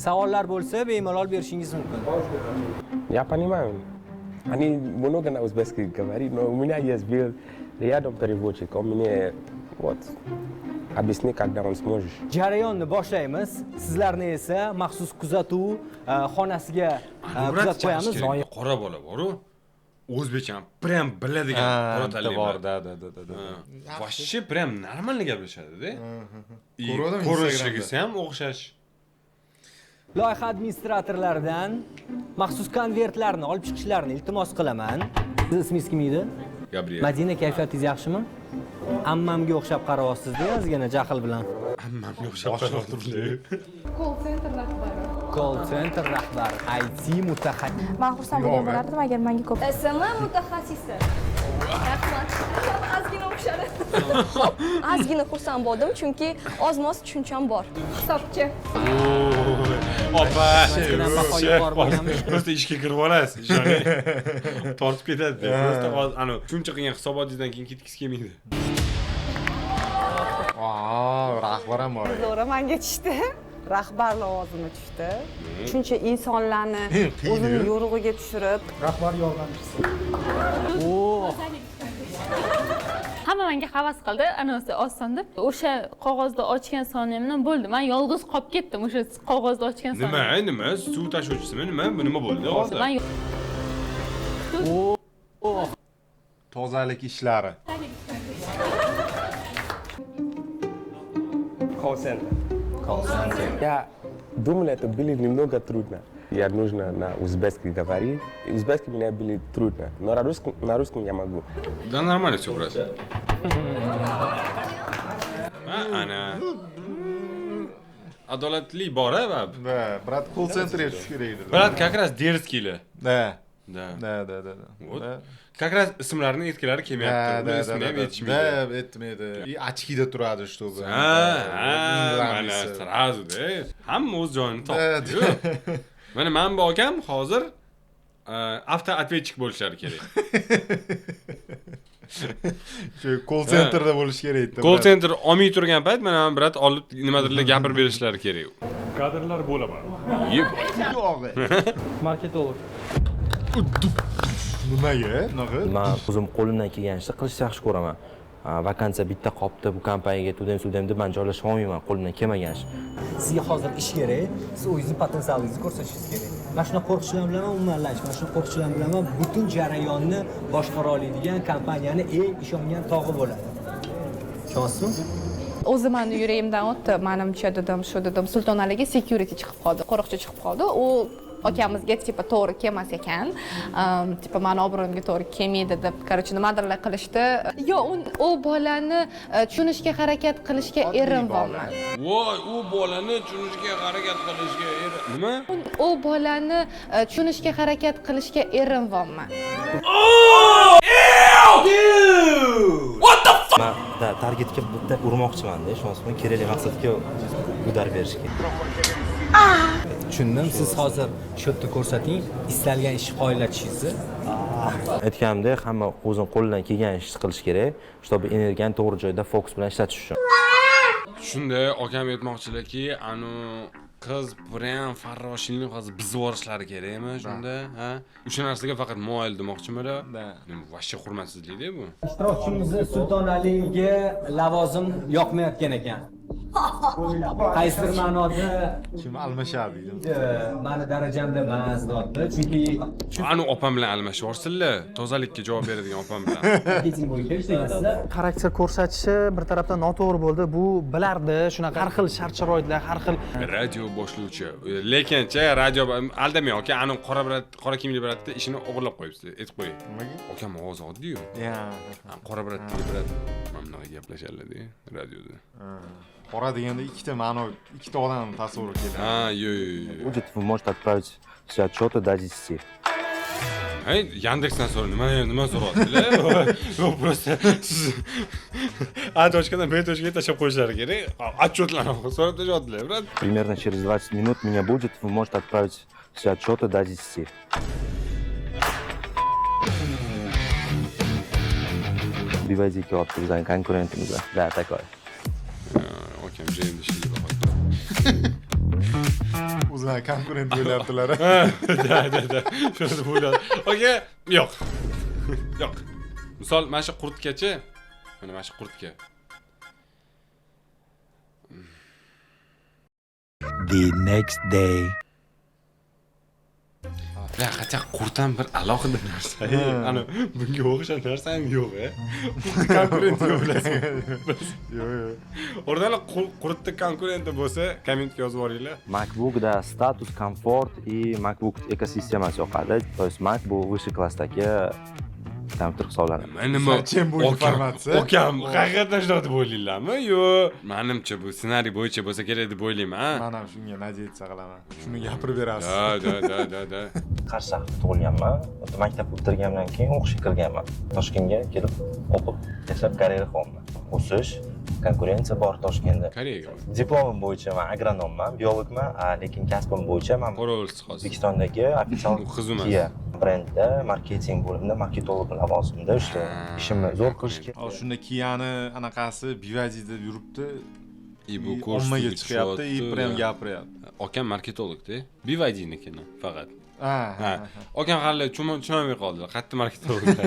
Savollar bo'lsa, bemalol berishingiz mumkin. Я понимаю. Они много на узбекский говорят, но у меня есть был рядом переводчик. Он мне вот объясни, когда он сможет. Jarayonni boshlaymiz. Sizlarni esa maxsus kuzatuv xonasiga kuzatib qo'yamiz. Qora bola bor-ku. O'zbekcha prям biladigan qora tali bor. Da. Вообще prям нормально gaplashadi-da. Ko'rinishiga ham o'xshash. Loyiha administratorlaridan maxsus konvertlarni olib chiqishlarini iltimos qilaman. Siz ismingiz kim edi? Gabriel. Madina, kayfiyatingiz yaxshimi? Ammamga o'xshab qarayapsiz-da, ozgina jahl bilan. Ammamga o'xshab qarayapti. Call center rahbari. IT mutaxassis. Men xursand bo'lardim agar menga ko'p. SMA mutaxassisi. Rahmat. Ozgina o'xshadi. Ozgina xursand bo'ldim, chunki oz-moz tushuncham bor. Hisobchi. Opa, просто ishga kirib olasiz, ishoning. Tortib ketadi. Просто ana shuncha qilgan hisobotingizdan keyin ketgisi kelmaydi. Rahbar ham bor. Zo'ra menga tushdi. Rahbar lavozimi tushdi. Shuncha insonlarni o'zini yo'rig'iga tushirib, rahbar yordamchisi. Hamma menga havas qildi, anasi oson deb. O'sha qog'ozda ochgan soniyamdan bo'ldi. Men yolg'iz qolib ketdim o'sha qog'ozda ochgan soniyam. Nima? Suv tashuvchisimi? Nima bo'ldi hozir? Tozalik ishlari. Call center. Я думал, это было немного трудно. Я нужно на узбекский говорить. Узбекский меня было трудно, но на русском я могу. Да нормально все, брат. Ana adolatli bor-a, bab. Да, брат, call centerga tushish kerak edi. Brat, как раз дерзкийlar. Да. Вот. Как раз ismlarini aytgilari kelmayapti. Ular ismini ham aytishmaydi. Да, aytmaydi. И ochkida turadi, чтобы. Mana сразу-da. Hamma o'z joyini topdi. Mana men bu akam hozir avtootvetchik bo'lishlari kerak. Shu call centerda bo'lish kerak edi. Call center olmay turgan payt mana men brat olib nimadirlar gapirib berishlari kerak. Kadrlar bo'laman. Yo'q. Marketolog. Nimaga? Men o'zim qo'limdan kelgancha qilishni yaxshi ko'raman. vakansiya bitta qolibdi bu kompaniyaga tudem deb men joylashib olmayman, qo'limdan kelmagan ish. Sizga hozir ish kerak, siz o'zingizni potensialingizni ko'rsatishingiz kerak. Mana shunaqa qo'riqchilar bilan umumanlashish, mana shu qo'riqchilar bilan butun jarayonni boshqara oladigan kompaniyani eng ishongan tog'i bo'ladi. Ishonasizmi? O'zi meni yuragimdan o'tdi. Menimcha dedim, shu dedim, Sultonaliga security chiqib qoldi, qo'riqchi chiqib qoldi. U akamizga tipa to'g'ri kelmas ekan. Tipa meni obro'yimga to'g'ri kelmaydi deb, короче, nimadirlar qilishdi. Yo, u bolani tushunishga harakat qilishga erinmayman. Voy, u bolani tushunishga harakat qilishga nima? U bolani tushunishga harakat qilishga erinmayman. What the fuck? Men targetga bitta urmoqchiman-da, ishonasizmi? Kerakli maqsadga udar berishga. Tushundim. Siz hozir shu yerda ko'rsating, istalgan ishni qoyillatishingizni. Aytganimdek, hamma o'zing qo'lidan kelgan ishni qilish kerak, чтобы energiyani to'g'ri joyda fokus bilan ishlatish uchun. Shunday akam aytmoqchilarki, anu qiz bilan farroshingni hozir bizib yuborishlari kerakmi shunda, ha? O'sha narsaga faqat moyil demoqchimilar? Nima, vashcha hurmatsizlik-da bu. Ishtirokchimizni Sultonaliga lavozim yoqmayotgan ekan. Qaysidir ma'noda kim almashadi? Meni darajamda emas dotda, chunki anu opam bilan almashvorsinlar, tozalikka javob beradigan opam bilan. Xarakter ko'rsatishi bir tarafdan noto'g'ri bo'ldi. Bu bilardi, shunaqa har xil shart-sharoitlar, har xil radio boshlovchi. Lekincha radio aldamay aka, anu qora kiyimli bratda ishini o'g'irlab qo'yibsiz. Aytib qo'ying. Nimaga? Akam ovoz oddiy-yu. Qora bratda brat mana bunaqa gaplashadilar-da radioda. Qora deganda ikkita ma'no, ikkita odam tasavvuri keladi. Yo'q. Будет, вы можете отправить все отчеты до 10. Hey, Yandexdan so'ra, nima so'rayaptilar? Yo'q, просто siz A точкаdan B точкаga tashlab qo'yishlari kerak. Отчетlarni so'rab tashlayaptilar, brat. Примерно через 20 минут меня будет, вы можете отправить все отчеты до 10. BYD kelyapti bizning konkurentimizga. Да, такой. Akam jeyni ishlaydi hozir. O'zlari konkurent bo'lyaptilar. Da. Shuni bo'yladi. Aka, yo'q. Yo'q. Misol, mana shu qurtkachi, mana shu qurtka. The next day. La qacha qurtdan bir alohida narsa. Ana bunga o'xshash narsa ham yo'q-a. Konkurent yo'q bilasizmi? Yo'q. O'rdalar qurtda konkurenti bo'lsa, kommentga yozib yuboringlar. MacBookda status, komfort и MacBook ekosistemasi yoqadi. То есть Mac bu высший klassdagi kompyuter hisoblanadi. Nima bu informatsiya? Okam, haqiqatan shunaqa deb o'ylaylarmi? Yo'q. Menimcha bu ssenariy bo'yicha bo'lsa kerak deb o'ylayman. Men ham shunga nadiyatsa qilaman. Shuni gapirib berasiz. Da. Qarshi shahrda tug'ilganman. Maktab bitirgandan keyin o'qishga kirganman. Toshkentga kelib o'qib, dastlab karyera qilyapman. O'sish, konkurensiya bor Toshkentda. Koreyaga. Diplomim bo'yicha men agronomman, biologman, lekin kasbim bo'yicha men O'zbekistondagi ofitsial Kia brendda marketing bo'limida marketolog lavozimida ishlayman. Ishimni zo'r qilishga. Shunda Kia'ni anaqasi BYDda yuribdi. Bu ommaga chiqyapti, prям gapiryapti. Akam marketolog-da. BYDnikini faqat. Akam hali tushunmay qoldilar. Qayerda marketologlar?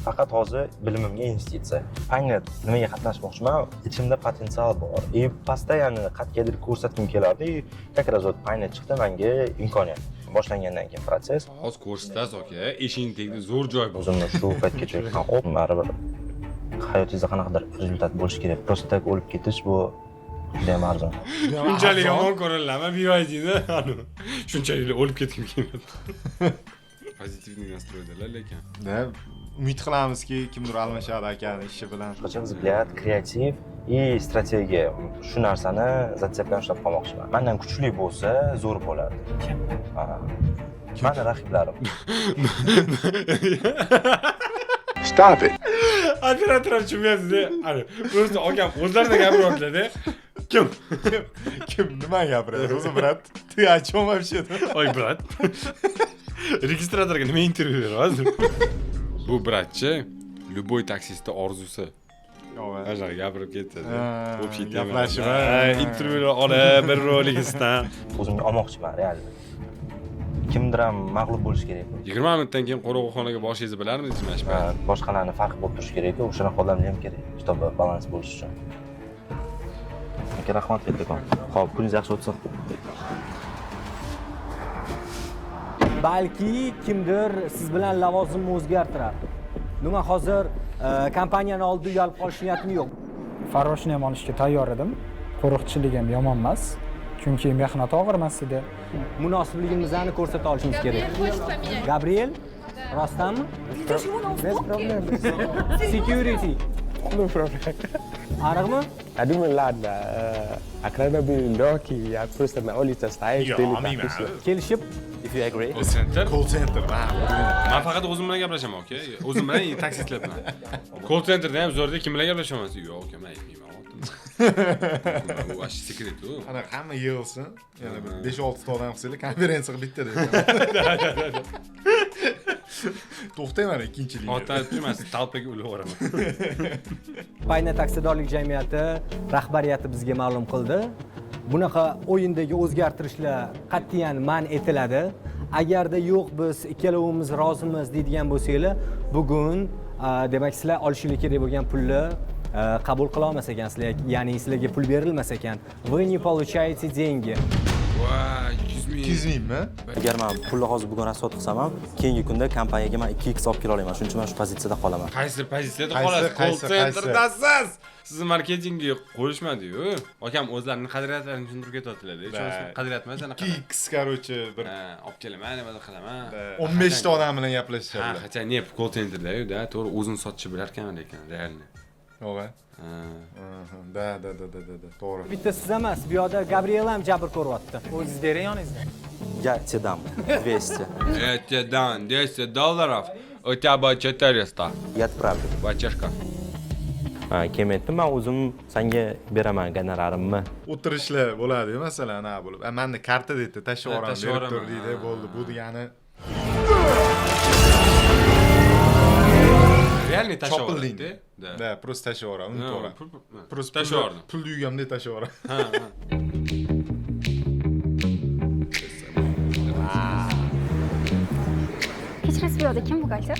Faqat hozir bilimimga investitsiya. Paynet nimaga qatnashmoqchiman? Ichimda potensial bor. Постоянно qatqadir ko'rsatgim kelardi. Как раз вот Paynet chiqdi menga imkoniyat. Boshlangandan keyin proses. Hozir ko'rsatasiz aka. Eshing tegdi zo'r joy bu. O'zimni shu paytgacha qo'yib, baribir hayotingizda qanaqadir rezultat bo'lishi kerak. Просто так o'lib ketish bu juda ham arzon. Shunchalik yomon ko'rinlarmi BYDni? Shunchalik o'lib ketgim kelmadi. Pozitivniy nastroydalar lekin. Umid qilamizki, kimdir almashadi akani ishi bilan. Qachon взгляд, kreativ и strategiya. Shu narsani zatsepdan ushlab qolmoqchiman. Mendan kuchli bo'lsa, zo'r bo'lardi. Meni raqiblarim. Stop it. Operator tushunmayapsiz-da. Ana, o'zi akam o'zlaridan gapiryaptilar-da. Kim nima gapiradi? O'zi brat. Ты о чем вообще? Oy brat. Registratorga nima intervyu beryapsiz? Bu bratchi, любой taksistning orzusi. Yo'q, gapirib ketdi. Gaplashib, intervyular olib, bir rolikdan. O'zimni olmoqchiman, realni. kimdir ham mag'lub bo'lishi kerak. 20 minutdan keyin qo'rg'onxonaga borishingizni bilarmidingiz mana shu payt? Boshqalarning farqi bo'lib turishi kerak-ku, o'shanaqa odamlar ham kerak, kitob balans bo'lishi uchun. Aka rahmat kattakon. Xo'p, kuningiz yaxshi o'tsin. Balki kimdir siz bilan lavozimni o'zgartirar. Nima hozir kompaniyani oldida uyalib qolish niyatim yo'q. Farroshni ham olishga tayyor edim. Qo'riqchilik ham yomon emas. Chunki mehnat og'ir emas edi. Munosabatligimizni ko'rsata olishimiz kerak. Gabriel, rostdanmi? Без проблем. Security. No problem. Ariqmi? Adim ladda. Akrada bil loki, ya просто на улице стоишь, ты Kelishib, if you agree. Call center. Men faqat o'zim bilan gaplashaman, oka. O'zim bilan taksistlar bilan. Call centerda ham zo'rda kim bilan gaplashaman? Yo'q, aka, men aytmayman. Bu ash sekret u. Ana hamma yig'ilsin. Yana bir 5-6 ta odam qilsanglar, konferensiya qilib bitta deb. To'xtayman ikkinchi liniyada. Otib turmas, talpaga ulib yuboraman. Paynet aksiyadorlik jamiyati rahbariyati bizga ma'lum qildi. Bunaqa o'yindagi o'zgartirishlar qat'iyan man etiladi. Agarda yo'q biz ikkalovimiz rozimiz deydigan bo'lsanglar, bugun demak sizlar olishinglar kerak bo'lgan pulni qabul qila olmas ekansizlar, ya'ni sizlarga pul berilmas ekan. Вы не получаете деньги. Voy, 200 mingmi? Agar men pulni hozir bugun rasvot qilsam ham, keyingi kunda kompaniyaga men 2x olib kela olaman. Shuning uchun men shu pozitsiyada qolaman. Qaysi pozitsiyada qolasiz? Call centerdasiz. Sizni marketingga qo'yishmadi-yu. Akam o'zlarining qadriyatlarini tushuntirib ketyaptilar-da. Hech qadriyat emas anaqa. 2x короче bir olib kelaman, nima qilaman. 15 ta odam bilan gaplashishadi. Ha, qachon ne call centerda-yu-da, to'g'ri o'zini sotishni bilar ekan lekin, realni. Yo'q-a? Da. To'g'ri. Bitta siz emas, bu yerda Gabriel ham jabr ko'ryapti. O'zingiz bering yoningizda. Я тебе дам 200. Я тебе дам $200, у тебя 400. Я отправлю. Бачашка. Kemayapti, men o'zim senga beraman gonorarimni. O'tirishlar bo'ladi, masalan, ana bo'lib. Menda karta deydi, tashlab yuboraman, berib deydi, bo'ldi. Bu degani Realni tashlab yubordi. Da, просто tashlab yuboraman, to'g'ri. Просто tashlab yubordim. Pulni uygamda tashlab yuboraman. Kechirasiz, bu yoqda kim buxgalter?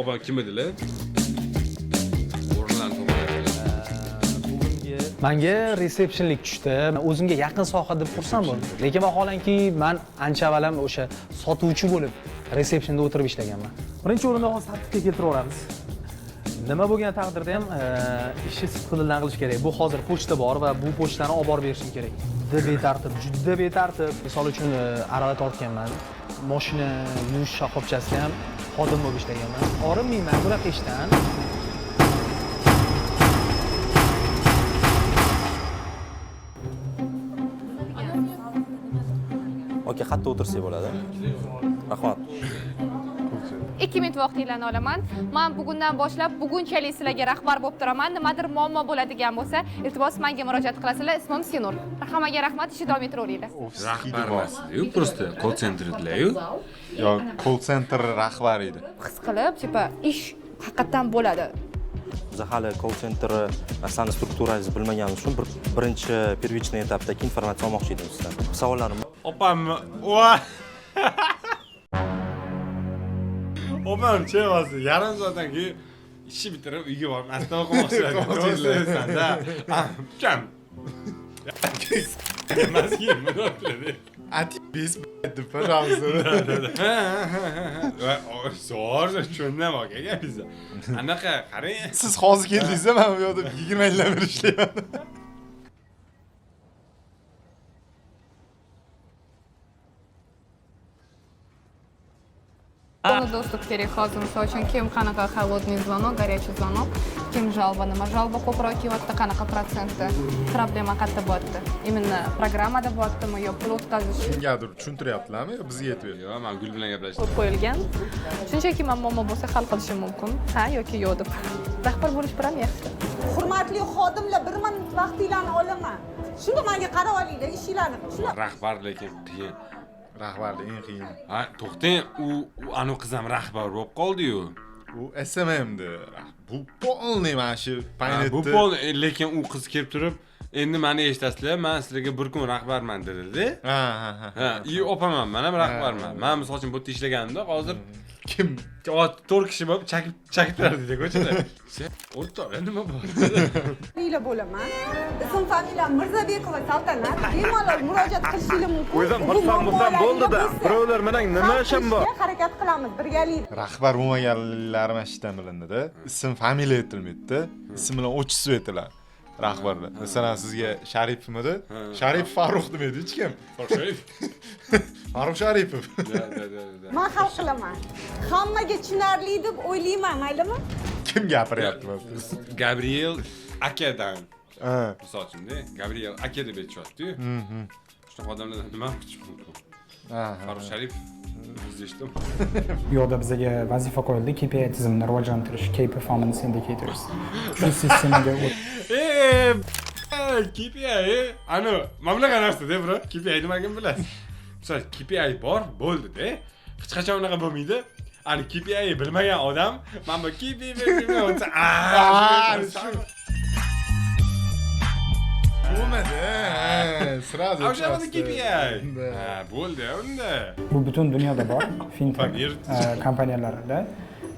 Oba kim edilar? O'rinlarni to'g'rilayaptilar. Menga resepsiyonlik tushdi. O'zimga yaqin soha deb xursand bo'ldim. Lekin vaholanki men ancha avval o'sha sotuvchi bo'lib resepsiyonda o'tirib ishlaganman. Birinchi o'rinda hozir tartibga keltiraveramiz. Nima bo'lgan taqdirda ham ishni sidqidildan qilish kerak. Bu hozir pochta bor va bu pochtani olib borib berishim kerak. Juda betartib. Misol uchun arava tortganman. Mashina yuvish shoxobchasiga ham xodim bo'lib ishlaganman. Orinmayman bunaqa ishdan. Okey, xatda o'tirsak bo'ladi. Rahmat. 2 minut vaqtingizni olaman. Men bugundan boshlab bugunchalik sizlarga rahbar bo'lib turaman. Nimadir muammo bo'ladigan bo'lsa, iltimos menga murojaat qilasizlar. Ismim Senur. Hammaga rahmat, ishni davom etaveringlar. Rahbar emas-yu, просто call centerdalar-yu. Yo, call center rahbari edi. His qilib, tipa ish haqiqatan bo'ladi. Biz hali call center narsani strukturangizni bilmaganimiz uchun birinchi первичный etapdagi informatsiya olmoqchi edim sizdan. Savollarim. Opammi? Opam chevasi yarim soatdan keyin ishni bitirib uyga borib asta o'qimoqchi edi. Kam. Emaskin, nima qiladi? Ati без пожалуйста. Zo'r, tushundim aka gapingizni. Anaqa qarang. Siz hozir keldingiz-da, men bu yerda 20 yildan beri ishlayapman. Полный доступ к переходу, очень кем qanaqa холодный звонок, горячий звонок, кем жалоба, nima жалоба ko'proq kelyapti, qanaqa protsentda problema qayerda bo'lyapti. Именно programmada bo'lyaptimi yo pul o'tkazish? Kimgadir tushuntiryaptilarmi yo bizga yetyapti? Yo'q, men Gul bilan gaplashdim. Qo'yib qo'yilgan. Shunchaki men muammo bo'lsa hal qilishim mumkin. Ha yoki yo'q deb. Rahbar bo'lish bilan yaxshi. Hurmatli xodimlar, 1 minut vaqtinglarni olaman. Shunda menga qarab olinglar, ishinglarni. Rahbar lekin qiyin. Rahbarlik eng qiyin. Ha, to'xtang, u anu qiz ham rahbar bo'lib qoldi-yu. U SMM'di rahbar. Bu polniy mana shu paynetni. Bu polniy, lekin u qiz kelib turib, endi meni eshitasizlar, men sizlarga bir kun rahbarman dedi. Ha, opaman, men ham rahbarman. Men misol uchun bu yerda ishlaganimda, hozir kim 4 kishi bo'lib chakib turadi ko'chada. O'rtoq, nima bor? Familiya bo'laman. Ism familiyam Mirzabekova Saltanat. Bemalol murojaat qilishingiz mumkin. O'zim xursand bo'ldi-da. Birovlar bilan nima ishim bor? Harakat qilamiz birgalikda. Rahbar bo'lmaganlarim ashdan bilindi-da. Ism familiya aytilmaydi-da. Ism bilan otchество aytiladi. Rahbarlar. Masalan, sizga Sharipmidi? Sharip Farruh demaydi hech kim. Farruh Sharipov. Men hal qilaman. Hammaga tushunarli deb o'ylayman, maylimi? Kim gapiryapti? Gabriel akadan. Misol uchun-da, Gabriel aka deb aytishyapti-yu. Shunaqa odamlardan nima kutish mumkin? Farruh Sharipov eshitdim. Bu yerda bizga vazifa qo'yildi, KPI tizimini rivojlantirish, Key Performance Indicators. Shu sistemaga KPI, ana, mana bunaqa narsa-da, bro. KPI nimaligini bilasiz. Misol, KPI bor, bo'ldi-da. Hech qachon unaqa bo'lmaydi. Ani KPI bilmagan odam, men bu KPI bilmayman. Bo'lmadi. Sразу. O'sha KPI. Bo'ldi, unda. Bu butun dunyoda bor, fintech kompaniyalarida.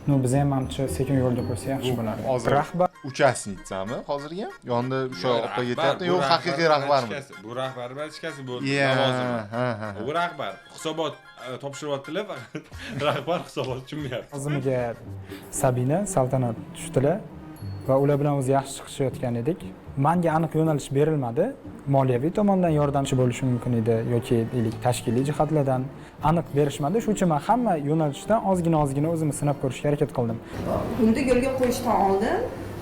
No, biz ham manimcha sekin yo'lga qo'ysa yaxshi bo'ladi. Rahbar uchasnitsami hozirga? Yonda o'sha opa ketyapti, yo'q haqiqiy rahbarmi? Bu rahbar balchkasi bo'ldi, lavozimi. Bu rahbar hisobot topshiryaptilar, faqat rahbar hisobot tushunmayapti. O'zimga Sabina, Saltanat tushdilar va ular bilan o'zi yaxshi chiqishayotgan edik. Menga aniq yo'nalish berilmadi. Moliyaviy tomondan yordamchi bo'lishi mumkin edi yoki tashkiliy jihatlardan aniq berishmadi. Shuning uchun men hamma yo'nalishdan ozgina o'zimni sinab ko'rishga harakat qildim. Bunda yo'lga qo'yishdan oldin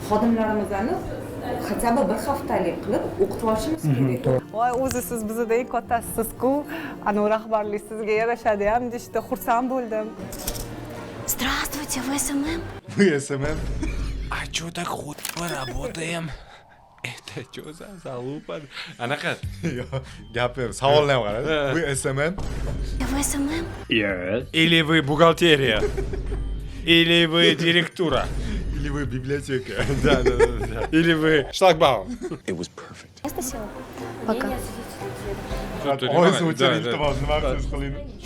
xodimlarimizni хотя бы bir haftalik qilib o'qitib olishimiz kerak. Voy, o'zi siz bizda eng kattasisiz-ku. Ana rahbarlik sizga yarashadi ham deshdi, xursand bo'ldim. Здравствуйте, вы СММ? Вы СММ? А чё так хуй работаем? Это чё за залупа? Anaqa. Gapir, savollar qaradi. Вы СММ? Вы СММ? Yes. Или вы бухгалтерия? Или вы директора? Или вы библиотека? Да. Или вы шлагбаум? It was perfect. Я спросила. Пока.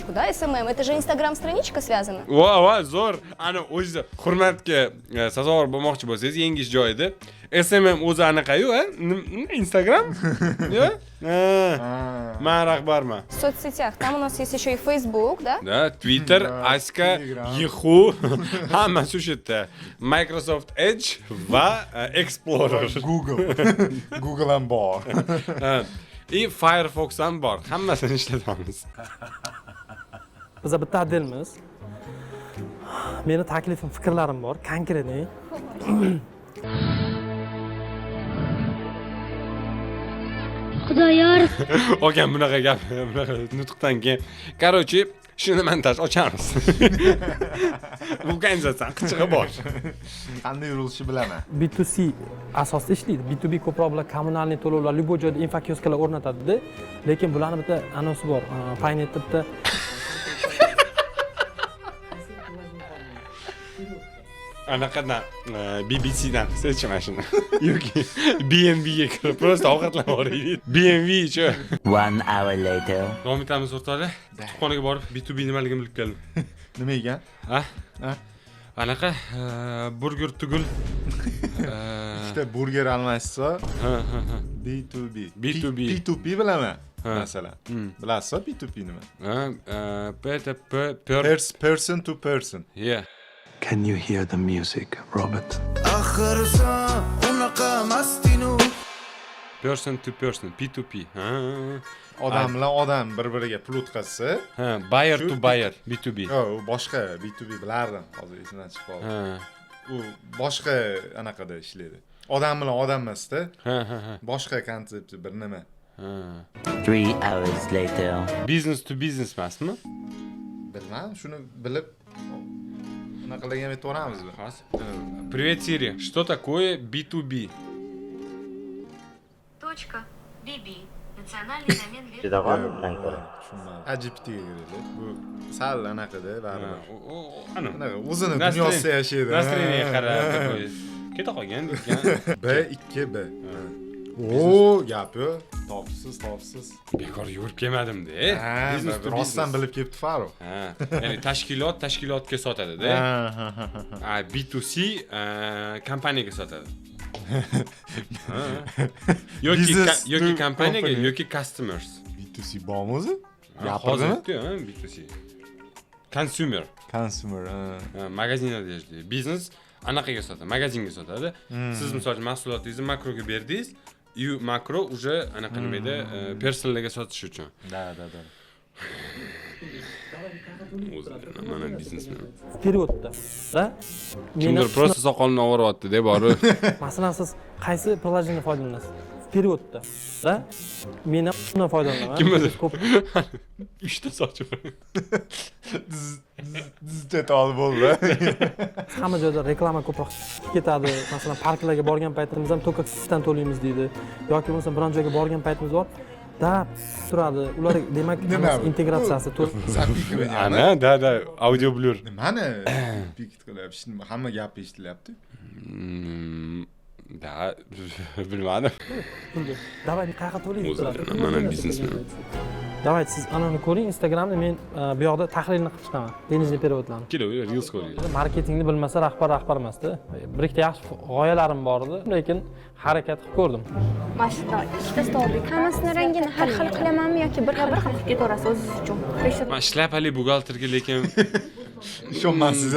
Куда СММ? Это же Instagram-страничка связана. Voy, zo'r. Ana o'zi hurmatga sazovor bo'lmoqchi bo'lsangiz, yangi ish joyida SMM o'zi anaqa-yu, Instagram? Yo? Men rahbarman. В соцсетях. Там у нас есть еще и Facebook, да? Да, Twitter, Aska, Yahoo, hamma shu yerda. Microsoft Edge va Explorer. Google ham bor. И Firefox ham bor. Hammasini ishlatamiz. Biz bitta adilmiz. Meni taklifim, fikrlarim bor, konkretniy. Xudoyor. Olgan bunaqa gap, bunaqa nutqdan keyin, короче, shuni montaj ochamiz. Bu organizatsiya qichig'i bor. Qanday yurilishini bilaman. B2C asosida ishlaydi. B2B ko'proq bular kommunalniy to'lovlar, любой joyda infokioskalar o'rnatadi-da. Lekin bularni bitta anonsi bor. Paynetda bitta Anaqadan BBCdan seçma shuni. Yoki BNBga kirib, просто ovqatlanib olaylik. BNB chi. 1 hour later. Davom etamiz o'rtoqlar. Kutubxonaga borib B2B nimaligini bilib keldim. Nima ekan? Ha? Anaqa burger tugul. İşte burger almashsa B2B. P2P bilaman. Masalan. Bilasizmi P2P nima? Person to person. Yeah. Can you hear the music, Robert? Person to person, P2P. Odam bilan odam bir-biriga pul o'tkazsa, buyer to buyer, B2B. Yo'q, u boshqa B2B bilardim, hozir esimdan chiqib qoldi. U boshqa anaqada ishlaydi. Odam bilan odam emasda. Boshqa konsepti bir nima. 3 hours later. Business to business emasmi? Bilmadim, shuni bilib naqalagan aytib biz. Привет, Siri. Что такое B2B? Точка. BB. Juda g'o'r ranglar. Tushunmadim. Ajibtiga kiradi. Bu sal anaqada baribir. Ana Anaqa o'zini dunyosida yashaydi. Nastreniyaga qarab keta qolgan degan. B2B. Oo, gap yo'q. Topsiz. Bekor yurib kelmadim-da. Biznes rostdan bilib kelibdi Farruh. Ha, ya'ni tashkilotga sotadi-da. B2C kompaniyaga sotadi. yoki kompaniyaga yoki customers. B2C bormi o'zi? Gapirdimi? B2C. Consumer. Magazinlarda ishlaydi. Biznes anaqaga sotadi, magazinga sotadi. Siz misol uchun mahsulotingizni makroga berdingiz, u makro уже anaqa nimada personalga sotish uchun. Da. Mana biznesmen. Periodda. Kimdir просто soqolini ovoryapti-da borib. Masalan, siz qaysi prilojeniyani foydalanasiz? Periodda. Men undan foydalanaman. Kimdir ko'p 3 ta sochi bor. Dizjet olib bo'ldi. Hamma joyda reklama ko'proq ketadi. Masalan, parklarga borgan paytimizda ham to'ka kisdan to'laymiz deydi. Yoki bo'lmasa biron joyga borgan paytimiz bor. Da turadi. Ular demak integratsiyasi Ana, da, audio blur. Nimani pikt qilyapti? Hamma gap eshitilyapti. Da, bilmadim. Davay, qayerga to'laysiz? Mana biznesmen. Davay, siz anani ko'ring, Instagramda men bu yoqda tahlilni qilib chiqaman. Denizli periodlarni. Keling, reels ko'ring. Marketingni bilmasa rahbar emasda. Bir ikkita yaxshi g'oyalarim bor edi, lekin harakat qilib ko'rdim. Mana shu ikkita stoldik. Hammasini rangini har xil qilamanmi yoki bir xil qilib ketaverasiz o'zingiz uchun? Men shlapali buxgalterga lekin ishonmaysiz,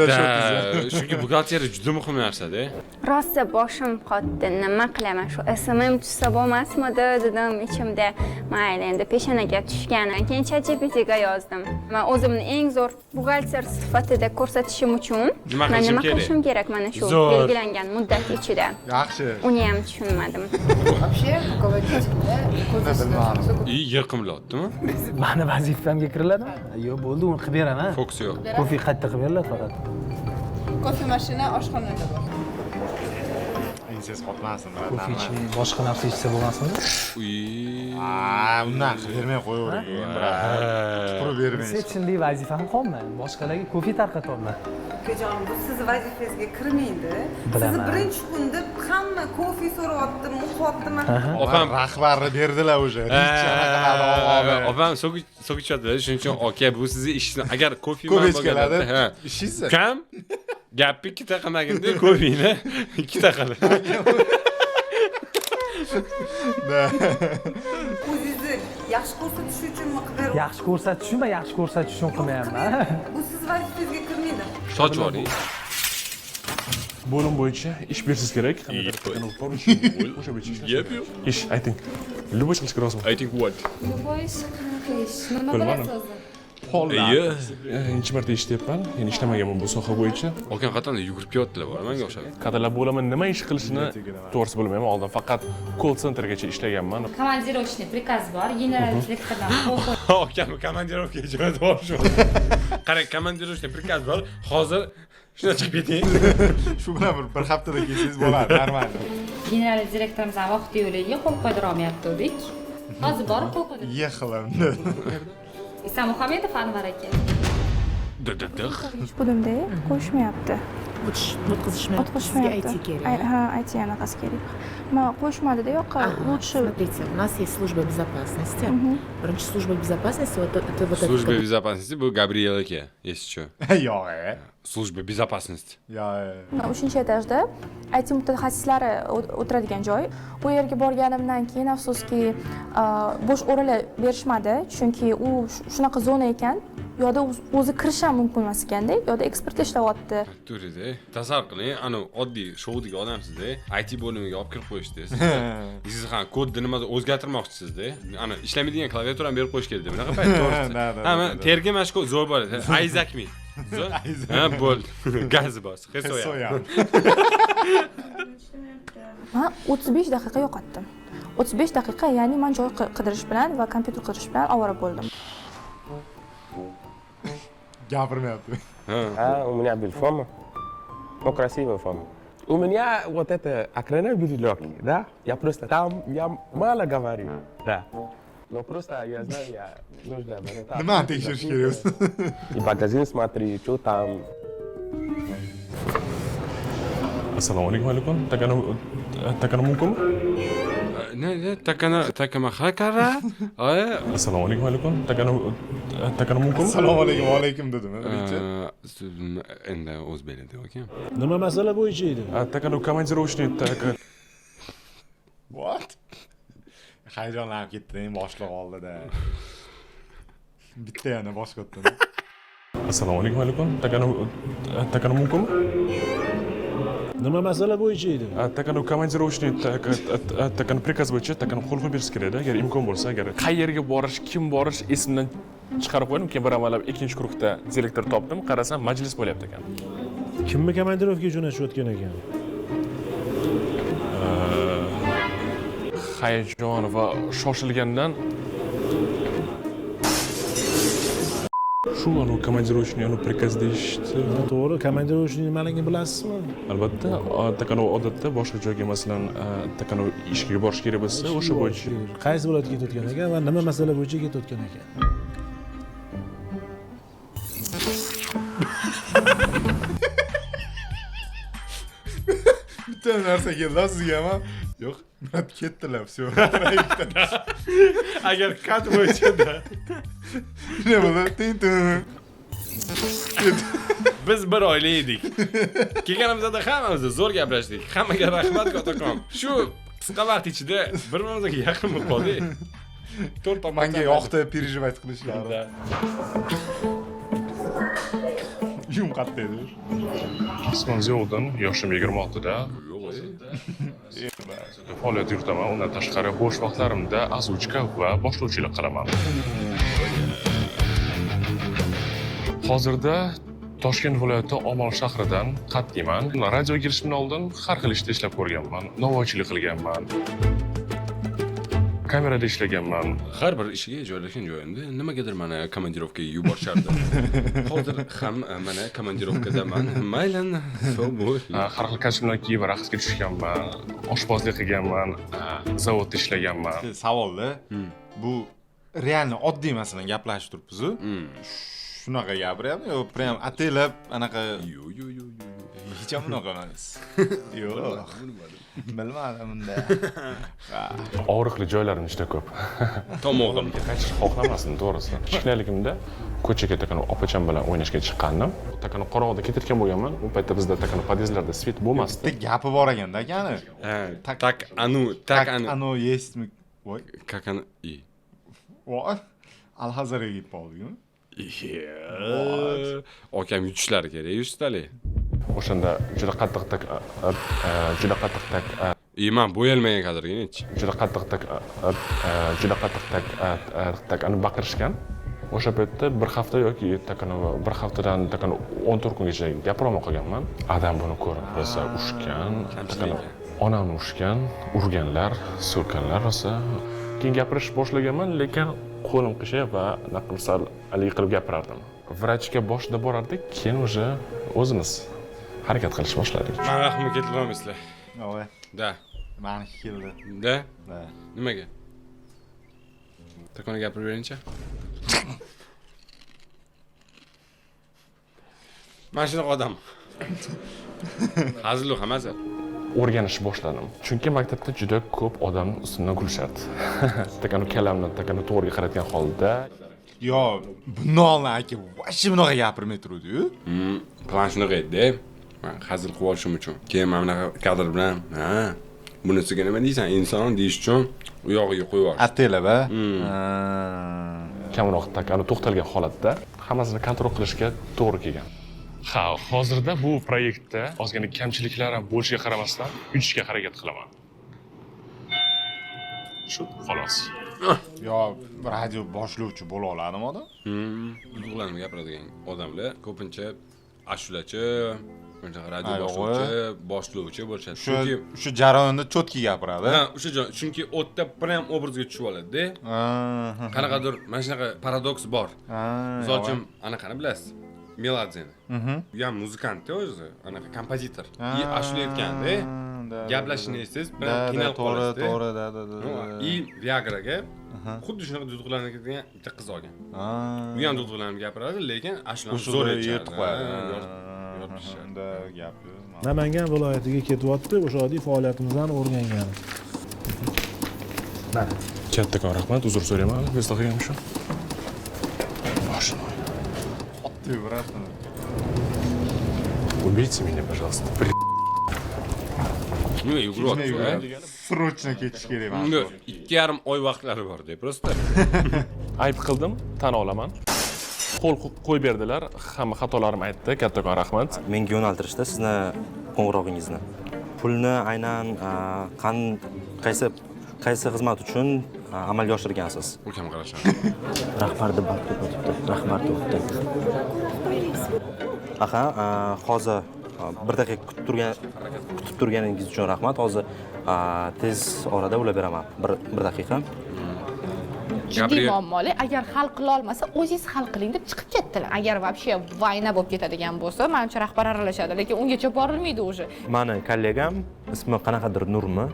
chunki buxgalteriya juda muhim narsa-da. Rosa boshim qotdi, nima qilaman shu SMM tushsa bo'lmasmidi dedim ichimda. Mayli, endi peshonaga tushgan. Keyin ChatGPTga yozdim. Men o'zimni eng zo'r buxgalter sifatida ko'rsatishim uchun nima qilishim kerak mana shu belgilangan muddat ichida. Yaxshi. Uni ham tushunmadim. Вообще, руководитель, И yiqimlotdimi? Mani vazifamga kiriladimi? Yo'q, bo'ldi, uni qilib beraman. Fokus yo'q. Kofe qayerda qilib beriladi faqat. Kofe mashina oshxonada bor. Siz qotmasin, Kofe ichib boshqa narsa ichsa bo'lmasmi? Undan bermay qo'yavering, Tupurib bermang. Receptionda vazifam qolmadi. Boshqalarga kofe tarqatolman. Ukajon, bu siz vazifangizga kirmaydi. Sizni birinchi kunda hamma kofe so'rayapti, muqyaptimi? Opam rahbarni berdilar o'sha. Opam so'kichatdi, shuning uchun aka bu sizni ishingiz. Agar kofe bo'lganda, ishingiz. Kam? Gapni ikkita qilmaginda kofeni ikkita qilib. O'zingizni yaxshi ko'rsatish uchun miqdor. Yaxshi ko'rsatish uchun, yaxshi ko'rsatish uchun qilmayapman. Bu siz vazifangizga kirmaydi. Soch boring. Bo'lim bo'yicha ish bersiz kerak. O'sha bo'yicha ish, ayting. Любой qilishga rozimi? Ayting what? Любой qilish. Nima bilasiz o'zi? Birinchi marta eshityapman. Men ishlamaganman bu soha bo'yicha. Okan qatanda yugurib kelyaptilar, bor menga o'xshab. Qadrlar bo'laman, nima ish qilishini to'g'risi bilmayman. Oldin faqat call centergacha ishlaganman. Komandirovочный prikaz bor, general direktordan Okan komandirovkaga jo'natib yuborishim. Qarang, komandirovочный prikaz bor. Hozir shuna chiqib keting. Shu bilan bir haftada kelsangiz bo'ladi, normal. General direktorimizdan vaqt yo'qligiga qo'l qo'ydira olmayapti-dik. Hozir borib qo'l qo'ydirib. Yexilandi. Iso Muhammedov Anvar aka. Budimda qo'shmayapti. O'tkazishmayapti. Sizga IT kerak. Ha, IT anaqasi kerak. Men qo'shmadida yo'q, лучше. Смотрите, у нас есть служба безопасности. Birinchi служба безопасности это вот Служба безопасности bu Gabriel aka, если что. Yo'q. Служба безопасности. Yo'q. 3-etajda IT mutaxassislari o'tiradigan joy. U yerga borganimdan keyin afsuski bo'sh o'rinlar berishmadi, chunki u shunaqa zona ekan. Yo'da o'zi kirish ham mumkin emas ekanda, yo'da ekspertda ishlayapti. To'g'ri-da. Tasavvur qiling, ana oddiy showdagi odamsiz-da, IT bo'limiga olib kirib qo'yishdi. Siz ham kodni nimadir o'zgartirmoqchisizda. Ana ishlamaydigan klaviaturani berib qo'yish kerak. Bunaqa payt to'g'risi. Ha, men terga mashq zo'r bor edi. Ayzakmi? Ha, bo'ldi. Gaz bos. Hesoyam. Men 35 daqiqa yo'qotdim. 35 daqiqa, ya'ni men joy qidirish bilan va kompyuter qidirish bilan ovora bo'ldim. Gapirmayapti. У меня был форма. Ну, красивая форма. У меня вот это окрена были легкие, да? Я просто там, я мало говорю, да. Но просто я знаю, я нужно... Nimani tekshirish kerak? И магазин смотри, что там. Assalomu alaykum. Takana mumkinmi? Ne takama hakara? Assalomu alaykum. Takana mumkinmi? Assalomu alaykum, va alaykum dedim. Birinchi. Endi o'zbek tilida ekan. Nima masala bo'yicha edi? Takana komandirovочный What? Hayajonlanib ketdim boshliq oldida. Bitta yana boshqa o'tdim. Assalomu alaykum. Takana mumkinmi? Nima masala bo'yicha edi? Takana komandirovочный takana prikaz bo'yicha takana qo'l qo'yib berish kerak-da. Agar imkon bo'lsa, agar qayerga borish, kim borish esimdan chiqarib qo'ydim. Keyin bir amallab ikkinchi guruhda direktor topdim. Qarasam, majlis bo'lyapti ekan. Kimni komandirovkaga jo'natishayotgan ekan? Hayajon va shoshilgandan shu anu komandirovочный anu prikaz deyishdi. To'g'ri, komandirovочный nimaligini bilasizmi? Albatta, takano odatda boshqa joyga masalan takano ishga borish kerak bo'lsa, o'sha bo'yicha Qaysi viloyatga ketayotgan ekan va nima masala bo'yicha ketayotgan ekan? Bitta narsa keldi sizga ham. Yo'q, Murat ketdilar, все. Agar kat bo'yicha-da. Ne bo'ldi? Tin. Biz bir oila edik. Kelganimizda hammamiz zo'r gaplashdik. Hammaga rahmat kattakon. Shu qisqa vaqt ichida bir-birimizga yaqin bo'lib qoldik. To'rt Menga yoqdi переживать qilishlari. Yum qatdi edi. Osmon Ziyovdan yoshim 26 da. Faoliyat yuritaman. Undan tashqari bo'sh vaqtlarimda azuchka va boshlovchilik qilaman. Hozirda Toshkent viloyati Omon shahridan qat'iyman. Radioga kirishimdan oldin har xil ishda ishlab ko'rganman. Novvoychilik qilganman. Kamerada ishlaganman. Har bir ishiga joylashgan joyimda nimagadir meni komandirovkaga yuborishardi. Hozir ham mana komandirovkadaman. Maylan, bo'l. Har xil kashflar kiyib raqsga tushganman, oshpozlik qilganman, zavodda ishlaganman. Savolda bu realni oddiy masalan gaplashib turibmiz-ku. Shunaqa gapiryapmi yo prям atelab anaqa yo'q. Hech ham unaqa emas. Yo'q. Bilmadim unda. Og'riqli joylarim juda ko'p. Tomog'imga qaytishni xohlamasdim, to'g'risi. Kichkinaligimda ko'chaga takano opacham bilan o'ynashga chiqqandim. Takano qorong'ida ketayotgan bo'lganman. U paytda bizda takano podyezdlarda svet bo'lmasdi. Bitta gapi bor ekanda akani. Tak anu yestmi? Voy, как anu и. Voy. Alhazarga yeb qoldingmi? Okam yutishlari kerak, ustali. O'shanda juda qattiq Men bo'yalmagan kadrga-chi. Juda qattiq ani baqirishgan. O'sha paytda bir hafta yoki bir haftadan 14 kungacha gapirolmay qolganman. Adam buni ko'rib rosa ushgan, onamni ushgan, urganlar, so'kkanlar rosa. Keyin gapirish boshlaganman, lekin qo'lim qishib va naqsal alik qilib gapirardim. Vrachga boshida borardik, keyin o'sha o'zimiz harakat qilish boshladik. Men rahmi ketibamizlar. Voy. Da. Meni keldi. Da? Da. Nimaga? Takoni gapirib beringchi. Men shunaqa odam. Hazil hammasi. O'rganish boshladim. Chunki maktabda juda ko'p odam ustimdan kulishardi. Takani kalamni to'g'riga qaratgan holda. Yo, bundan aka, vosh bunaqa gapirmay turdi-yu. Plan shunaqa edi. Men hazil qilib olishim uchun. Keyin men bunaqa kadr bilan, bunisiga nima deysan, inson deyish uchun u yog'iga qo'yib yubordim. Atelaba. Kamroq takani to'xtalgan holatda hammasini kontrol qilishga to'g'ri kelgan. Ha, hozirda bu proyektda ozgina kamchiliklar ham bo'lishiga qaramasdan yutishga harakat qilaman. Shu xolos. Yo, radio boshlovchi bo'la oladimi odam? Ularni gapiradigan odamlar ko'pincha ashulachi, radio boshlovchi, boshlovchi bo'lishadi. Chunki shu jarayonda cho'tki gapiradi. Ha, o'sha chunki o'tda prям obrazga tushib oladi-da. Qanaqadir mana shunaqa paradoks bor. Misol uchun anaqani bilasiz? Melodiyani. U ham muzikantda o'zi, anaqa kompozitor. I ashula aytganda, gaplashishni eshitsangiz qiynalib qolasiz. To'g'ri. И Viagraga xuddi shunaqa duduqlarni ketgan bitta qiz olgan. U ham duduqlarni gapiradi, lekin ashulani zo'r yetib qo'yadi. Yorishadi. Gap yo'q. Namangan viloyatiga ketyapti, o'sha oddiy faoliyatimizdan o'rgangan. Mana. Kattakon rahmat, uzr so'rayman. Eslagan shu. Boshini. Ты, брат. Убейте меня, пожалуйста. Nima yugurib Срочно ketish kerak mana. Unda 2,5 oy vaqtlari bor-da, просто. Ayb qildim, tan olaman. Qo'l qo'yib berdilar, hamma xatolarim aytdi. Kattakon rahmat. Menga yo'naltirishdi sizni qo'ng'irog'ingizni. Pulni aynan qaysi xizmat uchun amalga oshirgansiz? Ukam qarashadi. Rahbar deb o'tibdi. Rahbar deb o'tibdi. Aha, hozir bir daqiqa kutib turganingiz uchun rahmat. Hozir tez orada ulab beraman. Bir daqiqa. Jiddiy muammoli. Agar hal qila olmasa, o'zingiz hal qiling deb chiqib ketdilar. Agar вообще vayna bo'lib ketadigan bo'lsa, menimcha rahbar aralashadi, lekin ungacha borilmaydi o'zi. Mani kollegam ismi qanaqadir Nurmi?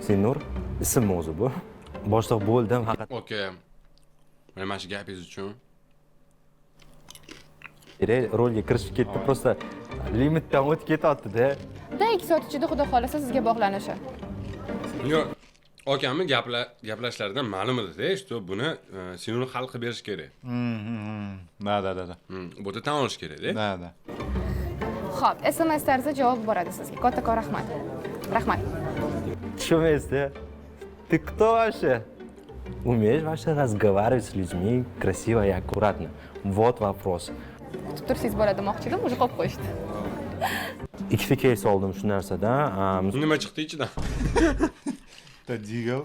Senur ismmi o'zi bu? Boshliq bo'ldim faqat. Okay. Mana shu gapingiz uchun. Rolga kirishib ketdi, просто limitdan o'tib ketyapti-da. Da 2 soat ichida xudo xolasa sizga bog'lanishi. Yo'q. Okamni gaplashlaridan ma'lum edi-da, что buni Sinur hal qilib berish kerak. Da. Bu yerda tan olish kerak-da. Da. Xo'p, SMS tarzida javob boradi sizga. Kattakon rahmat. Rahmat. Tushunmaysiz-da. Ты кто вообще? Умеешь вообще разговаривать с людьми красиво и аккуратно? Вот вопрос. Kutib tursangiz bo'ladi demoqchi edim, o'zi qo'yib qo'yishdi. Ikkita keys oldim shu narsadan. Nima chiqdi ichidan? Digel,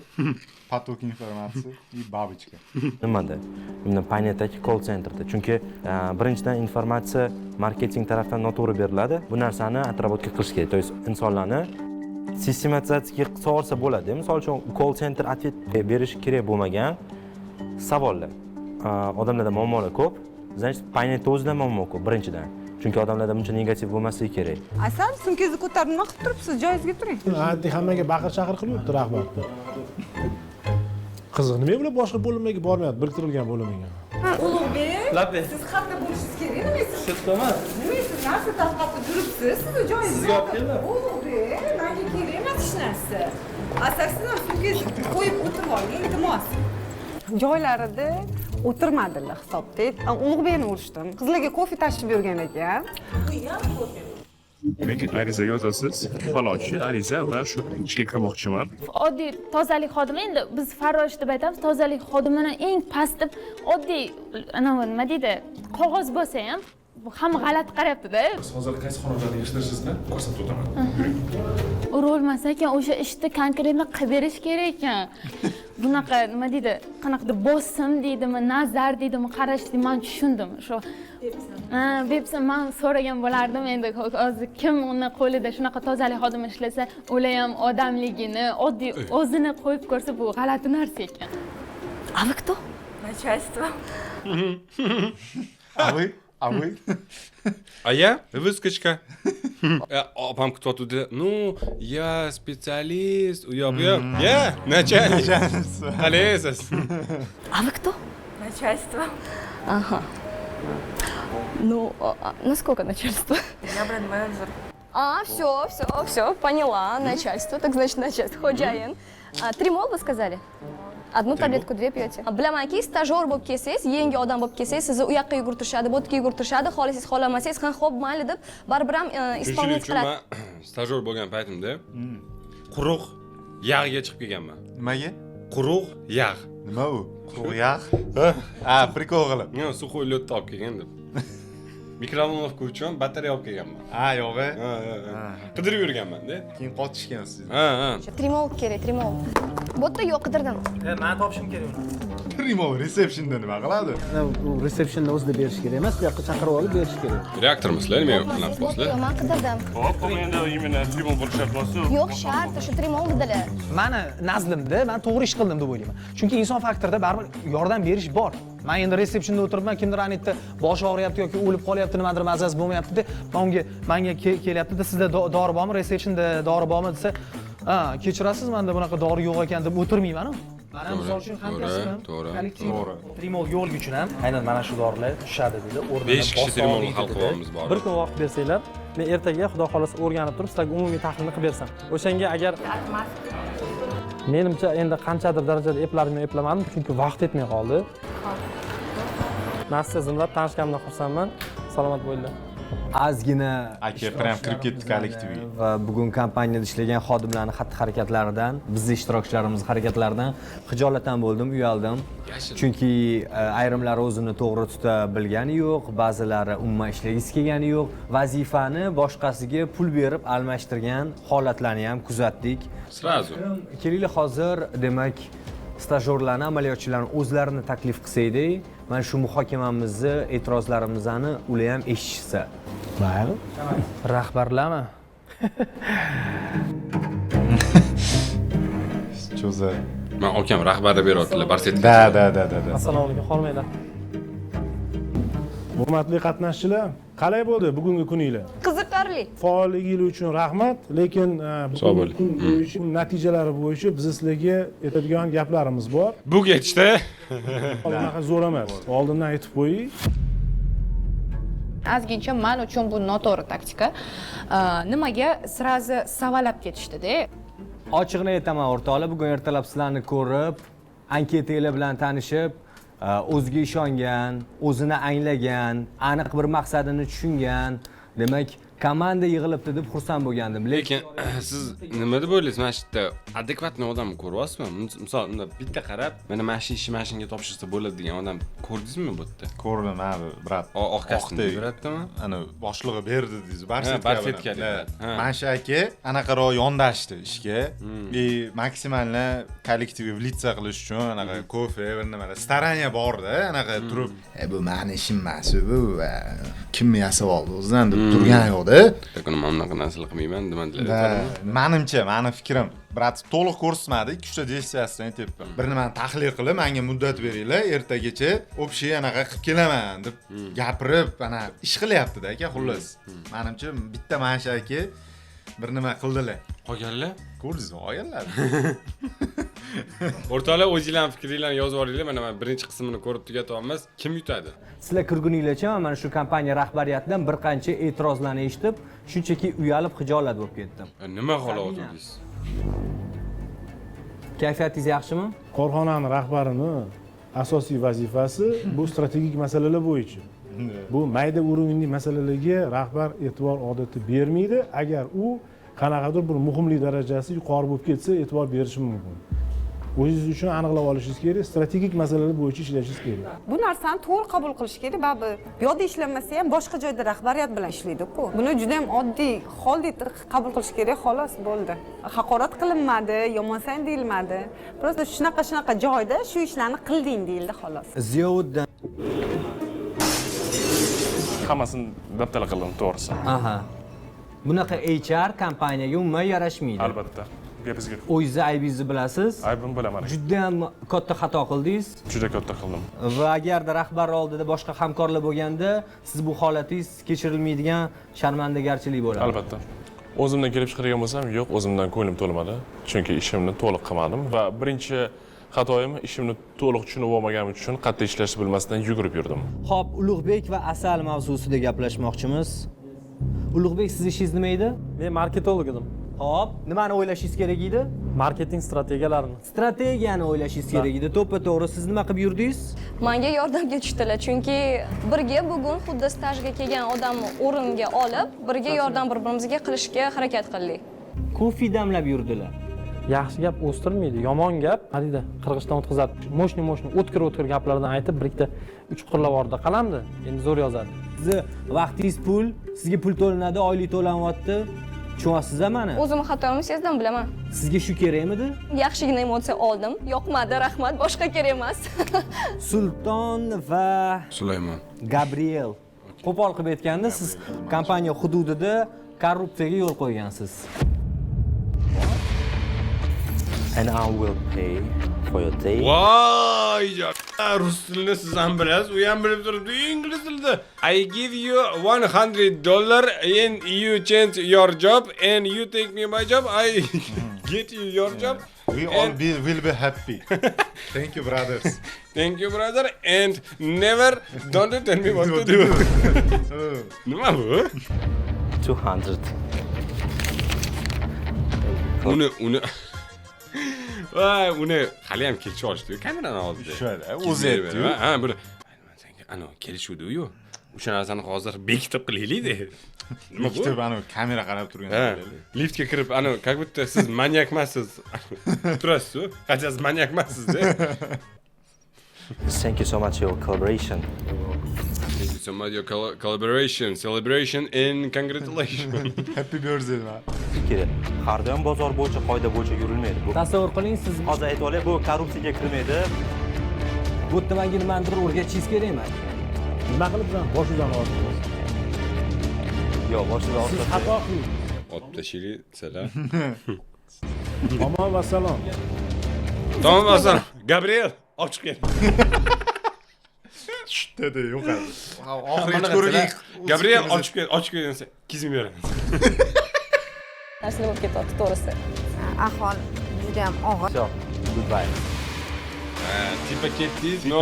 поток informatsiya и babichka. Nimada? Unda Paynetdagi call centerda. Chunki birinchidan informatsiya marketing tarafdan noto'g'ri beriladi. Bu narsani atrobotga qilish kerak. То есть insonlarni sistematizatsiyaga qilsa olsa bo'ladi. Misol uchun call center ответ berish kerak bo'lmagan savollar. Odamlarda muammolar ko'p. Значит, Paynetda o'zida muammo ko'p birinchidan. Chunki odamlarda buncha negativ bo'lmasligi kerak. Asal, sumkangizni ko'tarib nima qilib turibsiz? Joyingizga turing. Addi hammaga baqir-chaqir qilyapti rahbar. Qiziq, nima bilan boshqa bo'limlarga bormayapti, biriktirilgan bo'limga? Ulug'bek, siz xatda bo'lishingiz kerak, nima siz? Shetdaman. Nima siz narsa tarqatib yuribsiz? Sizni joyingiz. Sizga olib keldim. Ulug'bek, menga kerak emas hech narsa. Asal, siz ham sumkangizni qo'yib o'tirib oling, iltimos. Joylarida o'tirmadilar hisobda. Ulug'bekni urishdim. Qizlarga kofe tashib yurgan ekan. Demak, ariza yozasiz. Falonchi ariza va shu ishga kirmoqchiman. Oddiy tozalik xodimi, endi biz farrosh deb aytamiz, tozalik xodimini eng past deb oddiy nima deydi, qog'oz bo'lsa ham hamma g'alati qarayapti-da. Siz hozir qaysi xonadonda yashaysiz-da? Ko'rsatib o'taman. Urolmas ekan, o'sha ishni konkretni qilib berish kerak ekan. Bunaqa nima deydi, qanaqadir bosim deydimi, nazar deydimi, qarash deydi, men tushundim. Shu Bepsi men so'ragan bo'lardim endi hozir kim uni qo'lida shunaqa tozalik xodimi ishlasa, ular ham odamligini, oddiy o'zini qo'yib ko'rsa bu g'alati narsa ekan. А вы кто? Начальство. А вы? А я выскочка. Опам кто-то, ну, я специалист, я начальник. Алисас. А вы кто? Начальство. Ага. Ну, насколько начальство? Я бренд-менеджер. Все, поняла. Начальство, так значит начальство. Xo'jayin. 3 mol вы сказали? Одну таблетку 2 piyete. Bilamanki, stajyor bo'lib kelsangiz, yangi odam bo'lib kelsangiz, sizni u yoqqa yugurtirishadi, bu yoqqa yugurtirishadi, xohlasangiz xohlamasangiz, xo'p, mayli deb baribir ham ispaniyat qiladi. Men stajyor bo'lgan paytimda quruq yog'ga chiqib kelganman. Nimaga? Quruq yog'. Nima u? Quruq yog'? Prikol qilib. Yo'q, sukhoy lotda olib kelgan deb. Mikrovolnovka uchun batareya olib kelganman. Yo'g'i? Qidirib yurganman-da. Keyin qotishgan siz. 3 mol kerak, 3 mol. Bu yerda yo'q, qidirdim. Men topishim kerak uni. Primo receptionda nima qiladi? U receptionda o'zida berish kerak emas, bu yoqqa chaqirib olib berish kerak. Reaktormisizlar, nima qilyapsizlar? Men qidirdim. Hop, endi именно Trimol bo'lish shart-ku. Yo'q, shart, shu 3 mol dedilar. Mani nazlimda men to'g'ri ish qildim deb o'ylayman. Chunki inson faktorida baribir yordam berish bor. Men endi resepsiyonda o'tiribman, kimdir anitda boshi og'riyapti yoki o'lib qolyapti, nimadir mazasi bo'lmayapti-da, menga kelyapti-da, sizda dori bormi, resepsiyonda dori bormi desa, "Ha, kechirasiz, menda bunaqa dori yo'q ekan" deb o'tirmayman-ku. Mana misol uchun hamkasbim, kollektiv trimol yo'lgi uchun ham aynan mana shu dorilar tushadi dedi. O'rnidan 5 kishi trimol halqibamiz bor. Bir kun vaqt bersanglar, men ertaga xudo xolasa o'rganib turib sizlarga umumiy tahlilni qilib bersam. O'shanga agar menimcha endi qanchadir darajada eplarimni eplamadim, chunki vaqt yetmay qoldi. Nasiya zimlab tanishganimdan xursandman. Salomat bo'linglar. Ozgina aka prям kirib ketdi kollektivga. Va bugun kompaniyada ishlagan xodimlarning xatti-harakatlaridan, bizning ishtirokchilarimiz harakatlaridan xijolatdan bo'ldim, uyaldim. Chunki ayrimlari o'zini to'g'ri tuta bilgani yo'q, ba'zilari umuman ishlagisi kelgani yo'q, vazifani boshqasiga pul berib almashtirgan holatlarni ham kuzatdik. Srazu. Keling hozir demak stajyorlarni, amaliyotchilarni o'zlarini taklif qilsaydik, mana shu muhokamamizni, e'tirozlarimizni ular ham eshitsa. Mayli. Rahbarlarmi? Cho'za. Men akam rahbarda beryaptilar, barset. Da. Assalomu alaykum, xolmaylar. Hurmatli qatnashchilar, qalay bo'ldi bugungi kuninglar? Qiziqarli. Faolligingiz uchun rahmat, lekin bugungi kun natijalari bo'yicha biz sizlarga aytadigan gaplarimiz bor. Bu ketishda. Unaqa zo'r emas. Oldindan aytib qo'ying. Ozgincha men uchun bu noto'g'ri taktika. Nimaga srazi savalab ketishdi-da? Ochiqni aytaman o'rtoqlar, bugun ertalab sizlarni ko'rib, anketalar bilan tanishib, o'ziga ishongan, o'zini anglagan, aniq bir maqsadini tushungan, demak, komanda yig'ilibdi deb xursand bo'lgandim. Lekin siz nima deb o'ylaysiz? Mana shu yerda adekvatniy odamni ko'ryapsizmi? Misol, unda bitta qarab, mana mashinga topshirsa bo'ladi degan odam ko'rdingizmi bu yerda? Ko'rdim, abi, brat. Oq kasbni yuradimi? Ana boshlig'i berdi deysiz, barsetka. Mana shu aka anaqaroq yondashdi ishga. Maksimalni kollektivga влиться qilish uchun anaqa kofe va nimalar staraniya bor-da, anaqa turib, bu meni ishim emas, bu kim yasab oldi o'zidan deb turgan yo'q. Lekin men unaqa narsalar qilmayman, demadilar. Menimcha, meni fikrim, brat, to'liq ko'rsatmadi, 2-ta versiyasini aytyapman. Bir nimani tahlil qilib, menga muddat beringlar, ertagacha общий anaqa qilib kelaman deb gapirib, ana ish qilyapti-da aka, xullas. Menimcha bitta mana shu aka bir nima qildilar. Qolganlar? Ko'rdingizmi, qolganlar. O'rtoqlar, o'zingizlarning fikringizni yozib olinglar. Mana men birinchi qismini ko'rib tugatyapmiz. Kim yutadi? Sizlar kirguninglarcha mana shu kompaniya rahbariyatidan bir qancha e'tirozlarni eshitib, shunchaki uyalib, xijolat bo'lib ketdim. Nima holatdingiz? Kayfiyatingiz yaxshimi? Korxonaning rahbarini asosiy vazifasi bu strategik masalalar bo'yicha. Bu mayda o'rinli masalalarga rahbar e'tibor odatda bermaydi. Agar u qanaqadir bir muhimlik darajasi yuqori bo'lib ketsa, e'tibor berishi mumkin. O'zingiz uchun aniqlab olishingiz kerak, strategik masalalar bo'yicha ishlashingiz kerak. Bu narsani to'g'ri qabul qilish kerak, baribir. Bu yerda ishlanmasa ham boshqa joyda rahbariyat bilan ishlaydi-ku. Buni juda ham oddiy holdek qabul qilish kerak, xolos bo'ldi. Haqorat qilinmadi, yomonsan deyilmadi. Просто shunaqa joyda shu ishlarni qilding deyildi, xolos. Ziyovuddin hammasini dabdala qildim, to'g'risi. Aha. Bunaqa HR kompaniyaga umuman yarashmaydi. Albatta. Gapingizga. O'zingizni aybingizni bilasiz. Aybim bilaman. Juda ham katta xato qildingiz. Juda katta qildim. Va agarda rahbar oldida boshqa hamkorlar bo'lganda, siz bu holatingiz kechirilmaydigan sharmandagarchilik bo'ladi. Albatta. O'zimdan kelib chiqargan bo'lsam, yo'q, o'zimdan ko'nglim to'lmadi. Chunki ishimni to'liq qilmadim va birinchi xatoyim ishimni to'liq tushunib olmaganim uchun qattiq ishlashni bilmasdan yugurib yurdim. Xo'p, Ulug'bek va Asal mavzusida gaplashmoqchimiz. Ulug'bek, siz ishingiz nima edi? Men marketolog edim. Xo'p, nimani o'ylashingiz kerak edi? Marketing strategiyalarini. Strategiyani o'ylashingiz kerak edi. To'ppa-to'g'ri siz nima qilib yurdingiz? Menga yordamga tushdilar, chunki birga bugun xuddi stajga kelgan odamni o'ringa olib, birga yordam bir-birimizga qilishga harakat qildik. Kofe damlab yurdilar. Yaxshi gap o'stirmaydi, yomon gap hadida qirg'ichdan o'tkazadi. Mo'shni o'tkir gaplardan aytib, bir ikkita uchqurlar borda qalamdi. Endi zo'r yozadi. Sizni vaqtingiz pul, sizga pul to'lanadi, oylik to'lanyapti. Tushunyapsiz-a meni? O'zimni xatomni sezdim, bilaman. Sizga shu kerakmidi? Yaxshigina emotsiya oldim. Yoqmadi, rahmat, boshqa kerak emas. Sulton va Sulaymon. Gabriel. Qo'pol qilib aytganda, siz kompaniya hududida korrupsiyaga yo'l qo'ygansiz. And I will pay for your day. Voy! Rus tilini siz ham bilasiz, u ham bilib turibdi, ingliz tilida. I give you $100 and you change your job and you take me my job. I get you your job. We all will be happy. Thank you, brothers. Thank you, brother. And never don't tell me what to do. Nima bu? 200. Uni uni hali ham kelishib olishdi kamerani oldida. Shunday, o'zi aytdi. Ha, buni senga ana kelishuvdi-yu. O'sha narsani hozir bekitib qilaylik-da. Nima bu? Bekitib ana kamera qarab turgan. Liftga kirib ana как будто siz manyak emassiz. Turasiz-ku. Qancha siz manyak emassiz-da. Thank you so much for your collaboration. Thank you so much your collaboration, celebration and congratulations. Happy birthday man. Har doim bozor bo'yicha qoida bo'yicha yurilmaydi. Tasavvur qiling, siz hozir aytib olay, bu korrupsiyaga kirmaydi. bu yerda menga nimanidir o'rgatishingiz kerak emas. Nima qilib bilan boshidan olasiz? Yo'q, boshidan olasiz. Siz xato qiling. Otda shiri salam. Omon va salom. Tamam Hasan. Gabriel, ochiq kel. Dedi, yo'q. Oxirgi ko'rgan Gabriel ochiq kel desa, kizim beraman. Narsalar bo'lib ketyapti, to'g'risi. Ahvol juda ham og'ir. Goodbye. Типа ketdingiz, но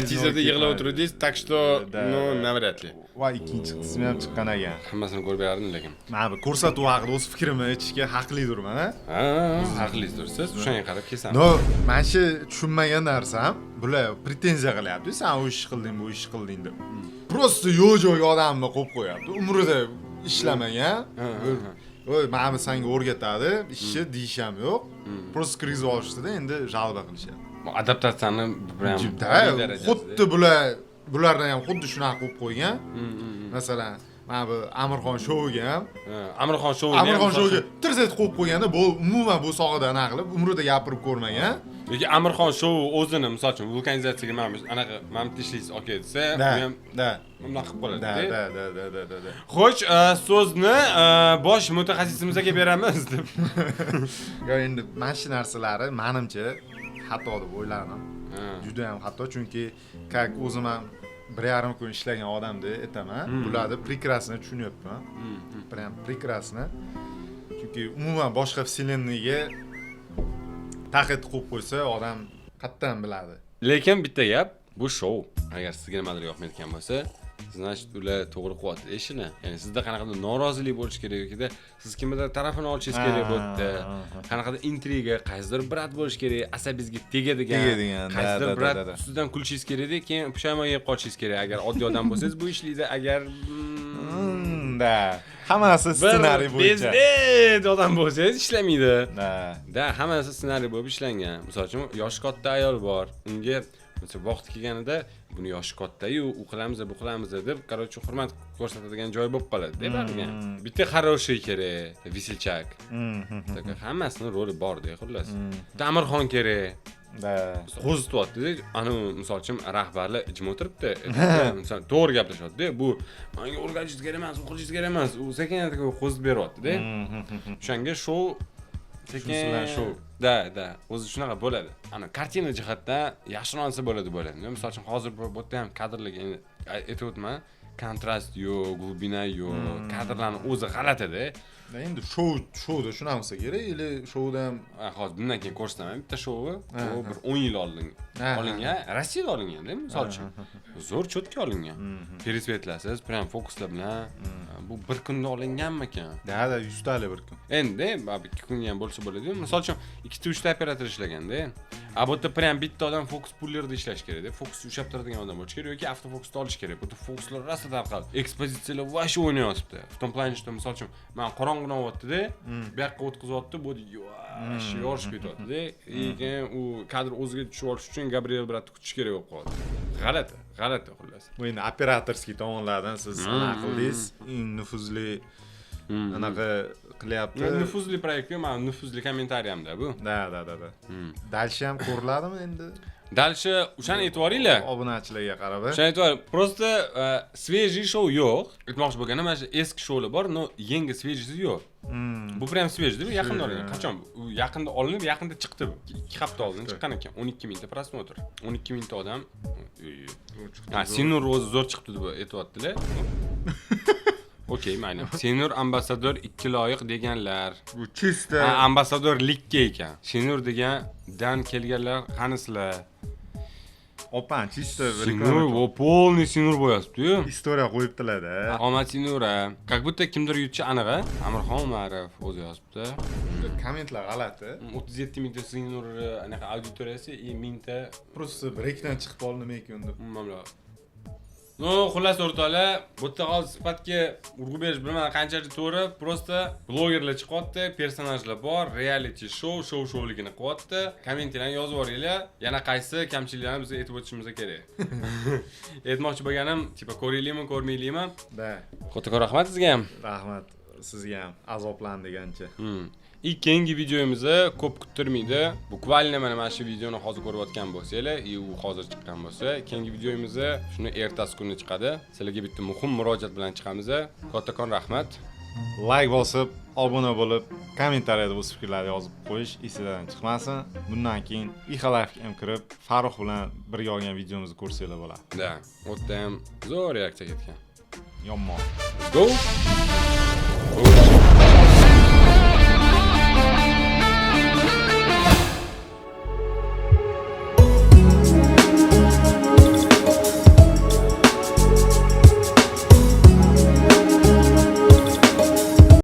tizada yig'lab o'tirdingiz, так что, ну, навряд ли. Va ikkinchi qismi ham chiqqan ekan. Hammasini ko'rib berardim lekin. Mana bu ko'rsatuv haqida o'z fikrimni aytishga haqlidirman, ha? Ha, haqlisiz. Siz o'shanga qarab kelsangiz. No, men shu tushunmagan narsam, bular pretenziya qilyapti. Sen u ish qilding, bu ish qilding deb. Просто yo'q-jo'y odamni qo'yib qo'yapti. Umrida ishlamagan. Voy, mana senga o'rgatadi, ishni deyish ham yo'q. Просто kirgizib olishdi-da, endi jalba qilishyapti. Adaptatsiyani bilan xuddi bulardan ham xuddi shunaqa qilib qo'ygan. Masalan, mana bu Amirxon shoviga ham, Amirxon shoviga tirzat qo'yib qo'yganda, bu umuman bu sohada anaqa qilib, umrida gapirib ko'rmagan. Lekin Amirxon shovi o'zini, misol uchun, vulkanizatsiyaga mana tishlaysiz olib desa, bu ham bunaqa qilib qoladi. Da. Xo'sh, so'zni bosh mutaxassisimizga beramiz deb. Yo, endi mana shu narsalari menimcha xato deb o'ylayman. Juda ham xato, chunki как o'zim ham 1,5 kun ishlagan odamda aytaman, bularni прекрасно tushunyapman. Prям прекрасно. Chunki umuman boshqa vселенныйga taqid qo'yib qo'ysa, odam qattan biladi. Lekin bitta gap, bu shou. Agar sizga nimadir yoqmayotgan bo'lsa, значит, ular to'g'ri qilyapti ishini. Ya'ni sizda qanaqadir norozilik bo'lishi kerak yoki siz kimdir tarafini olishingiz kerak bo'ldi. Qanaqadir intriga, qaysidir brat bo'lishi kerak, asabingizga tegadigan. Qaysidir brat sizdan kulishingiz kerak, keyin pushaymon yeb qolishingiz kerak. Agar oddiy odam bo'lsangiz bu ishlaydi, agar da hammasi ssenariy bo'yicha. Bezded odam bo'lsangiz ishlamaydi. Da, hammasi ssenariy bo'lib ishlangan. Misol uchun, yoshi katta ayol bor. Unga vaqt kelganida buni yoshi katta-yu, u qilamiz, bu qilamiz deb, короче, hurmat ko'rsatadigan joy bo'lib qoladi, deb aytgan. Bitta хороший kerak, весельчак. Так, hammasini roli bor-da, xullas. Amirxon kerak. Da. Qo'zityapti-da, ana misol uchun rahbarlar jim o'tiribdi. Misol to'g'ri gaplashyapti-da, bu menga o'rgatishingiz kerak emas, o'qishingiz kerak emas, u sekin qo'zib beryapti-da. O'shanga shou sekin shou. Da, o'zi shunaqa bo'ladi. Ana kartina jihatdan yaxshironsa bo'ladi. Misol uchun hozir bu yerda ham kadrlik aytayotman, kontrast yo'q, glubina yo'q, kadrlarning o'zi g'alati-da. Endi shouda shunaqa bo'lsa kerak, или shouda ham hozir bundan keyin ko'rsataman. Bitta shoui u bir 10 yil olingan, Rossiyada olingan-da, misol uchun. Zo'r cho'tka olingan. Perisvetlasiz, prям fokuslar bilan bu bir kunda olinganmi-kan? Da, 100 tali bir kun. Endi, 2 kunga ham bo'lsa bo'ladi. Misol uchun 2-3 ta operator ishlaganda, bu yerda prям bitta odam fokus pullerda ishlash kerak-da. Fokus ushlab turadigan odam bo'lish kerak yoki avtofokusni olish kerak. Bu fokuslar rosa tarqalib, ekspozitsiyalar vash o'ynayapti. В том плане, что misol uchun, men qorong'una o'tdi-da, bu yoqqa o'tqizyapti, bu yorishib ketyapti-da. Keyin u kadr o'ziga tushib olish uchun Gabriel bratni kutish kerak bo'lib qoldi. G'alati xullas. Bu endi operatorskiy tomonlardan siz anaqa qildingiz, eng nufuzli anaqa qilyapti. Nufuzli proyekt, mana nufuzli kommentariyamda bu. Da. Dalshi ham ko'riladimi endi? Дальше o'shani e'tiboringlar. Obunachilarga qarab. O'shani e'tibor. Просто свежий show yo'q. Aytmoqchi bo'lganim mana shu eski shoular bor, но yangi свежийsi yo'q. Bu prям свежий, yaqinda olingan. Qachon? U yaqinda olinib, yaqinda chiqdi bu. 2 hafta oldin chiqqan ekan. 12 mingta prosmotr. 12 mingta odam. Ha, Sinur o'zi zo'r chiqdi deb aytibdilar. Okey, mayli. Senur ambassador 2 loyiq deganlar. Bu chista. Ha, ambassador likka ekan. Senur degan dan kelganlar qanisizlar? Opan, chista Senur, полный Senur bo'yapti-yu. Istoriya qo'yibdilar-da. Omad Senura. Как будто kimdir yutchi aniq-a? Amirxon Umarov o'zi yozibdi. Kommentlar g'alati. 37 mingta Senur anaqa auditoriyasi, 1000 ta Просто breakdan chiqib oldi nima ekan deb. Mamlakat. No, xullas o'rtoqlar, bu yerda hozir sifatga urg'u berish bilmadim qanchalik to'g'ri, просто blogerlar chiqyapti, personajlar bor, reality showligini qilyapti. Kommentlarni yozib yuboringlar. Yana qaysi kamchiliklarni biz aytib o'tishimiz kerak. Aytmoqchi bo'lganim, tipa ko'raylikmi, ko'rmaylikmi? Da. Kattakon rahmat sizga ham. Rahmat sizga ham. Azoblan degancha. Keyingi videomizni ko'p kuttirmaydi. Bukvalni mana shu videoni hozir ko'rayotgan bo'lsanglar, u hozir chiqqan bo'lsa, keyingi videomizni shuni ertasi kuni chiqadi. Sizlarga bitta muhim murojaat bilan chiqamiz. Kattakon rahmat. Like bosib, obuna bo'lib, kommentariyada o'z fikrlaringizni yozib qo'yish esingizdan chiqmasin. Bundan keyin iXLive'ga ham kirib, Farruh bilan birga olgan videomizni ko'rsanglar bo'ladi. Da, u yerda ham zo'r reaksiya ketgan. Yomon. Go.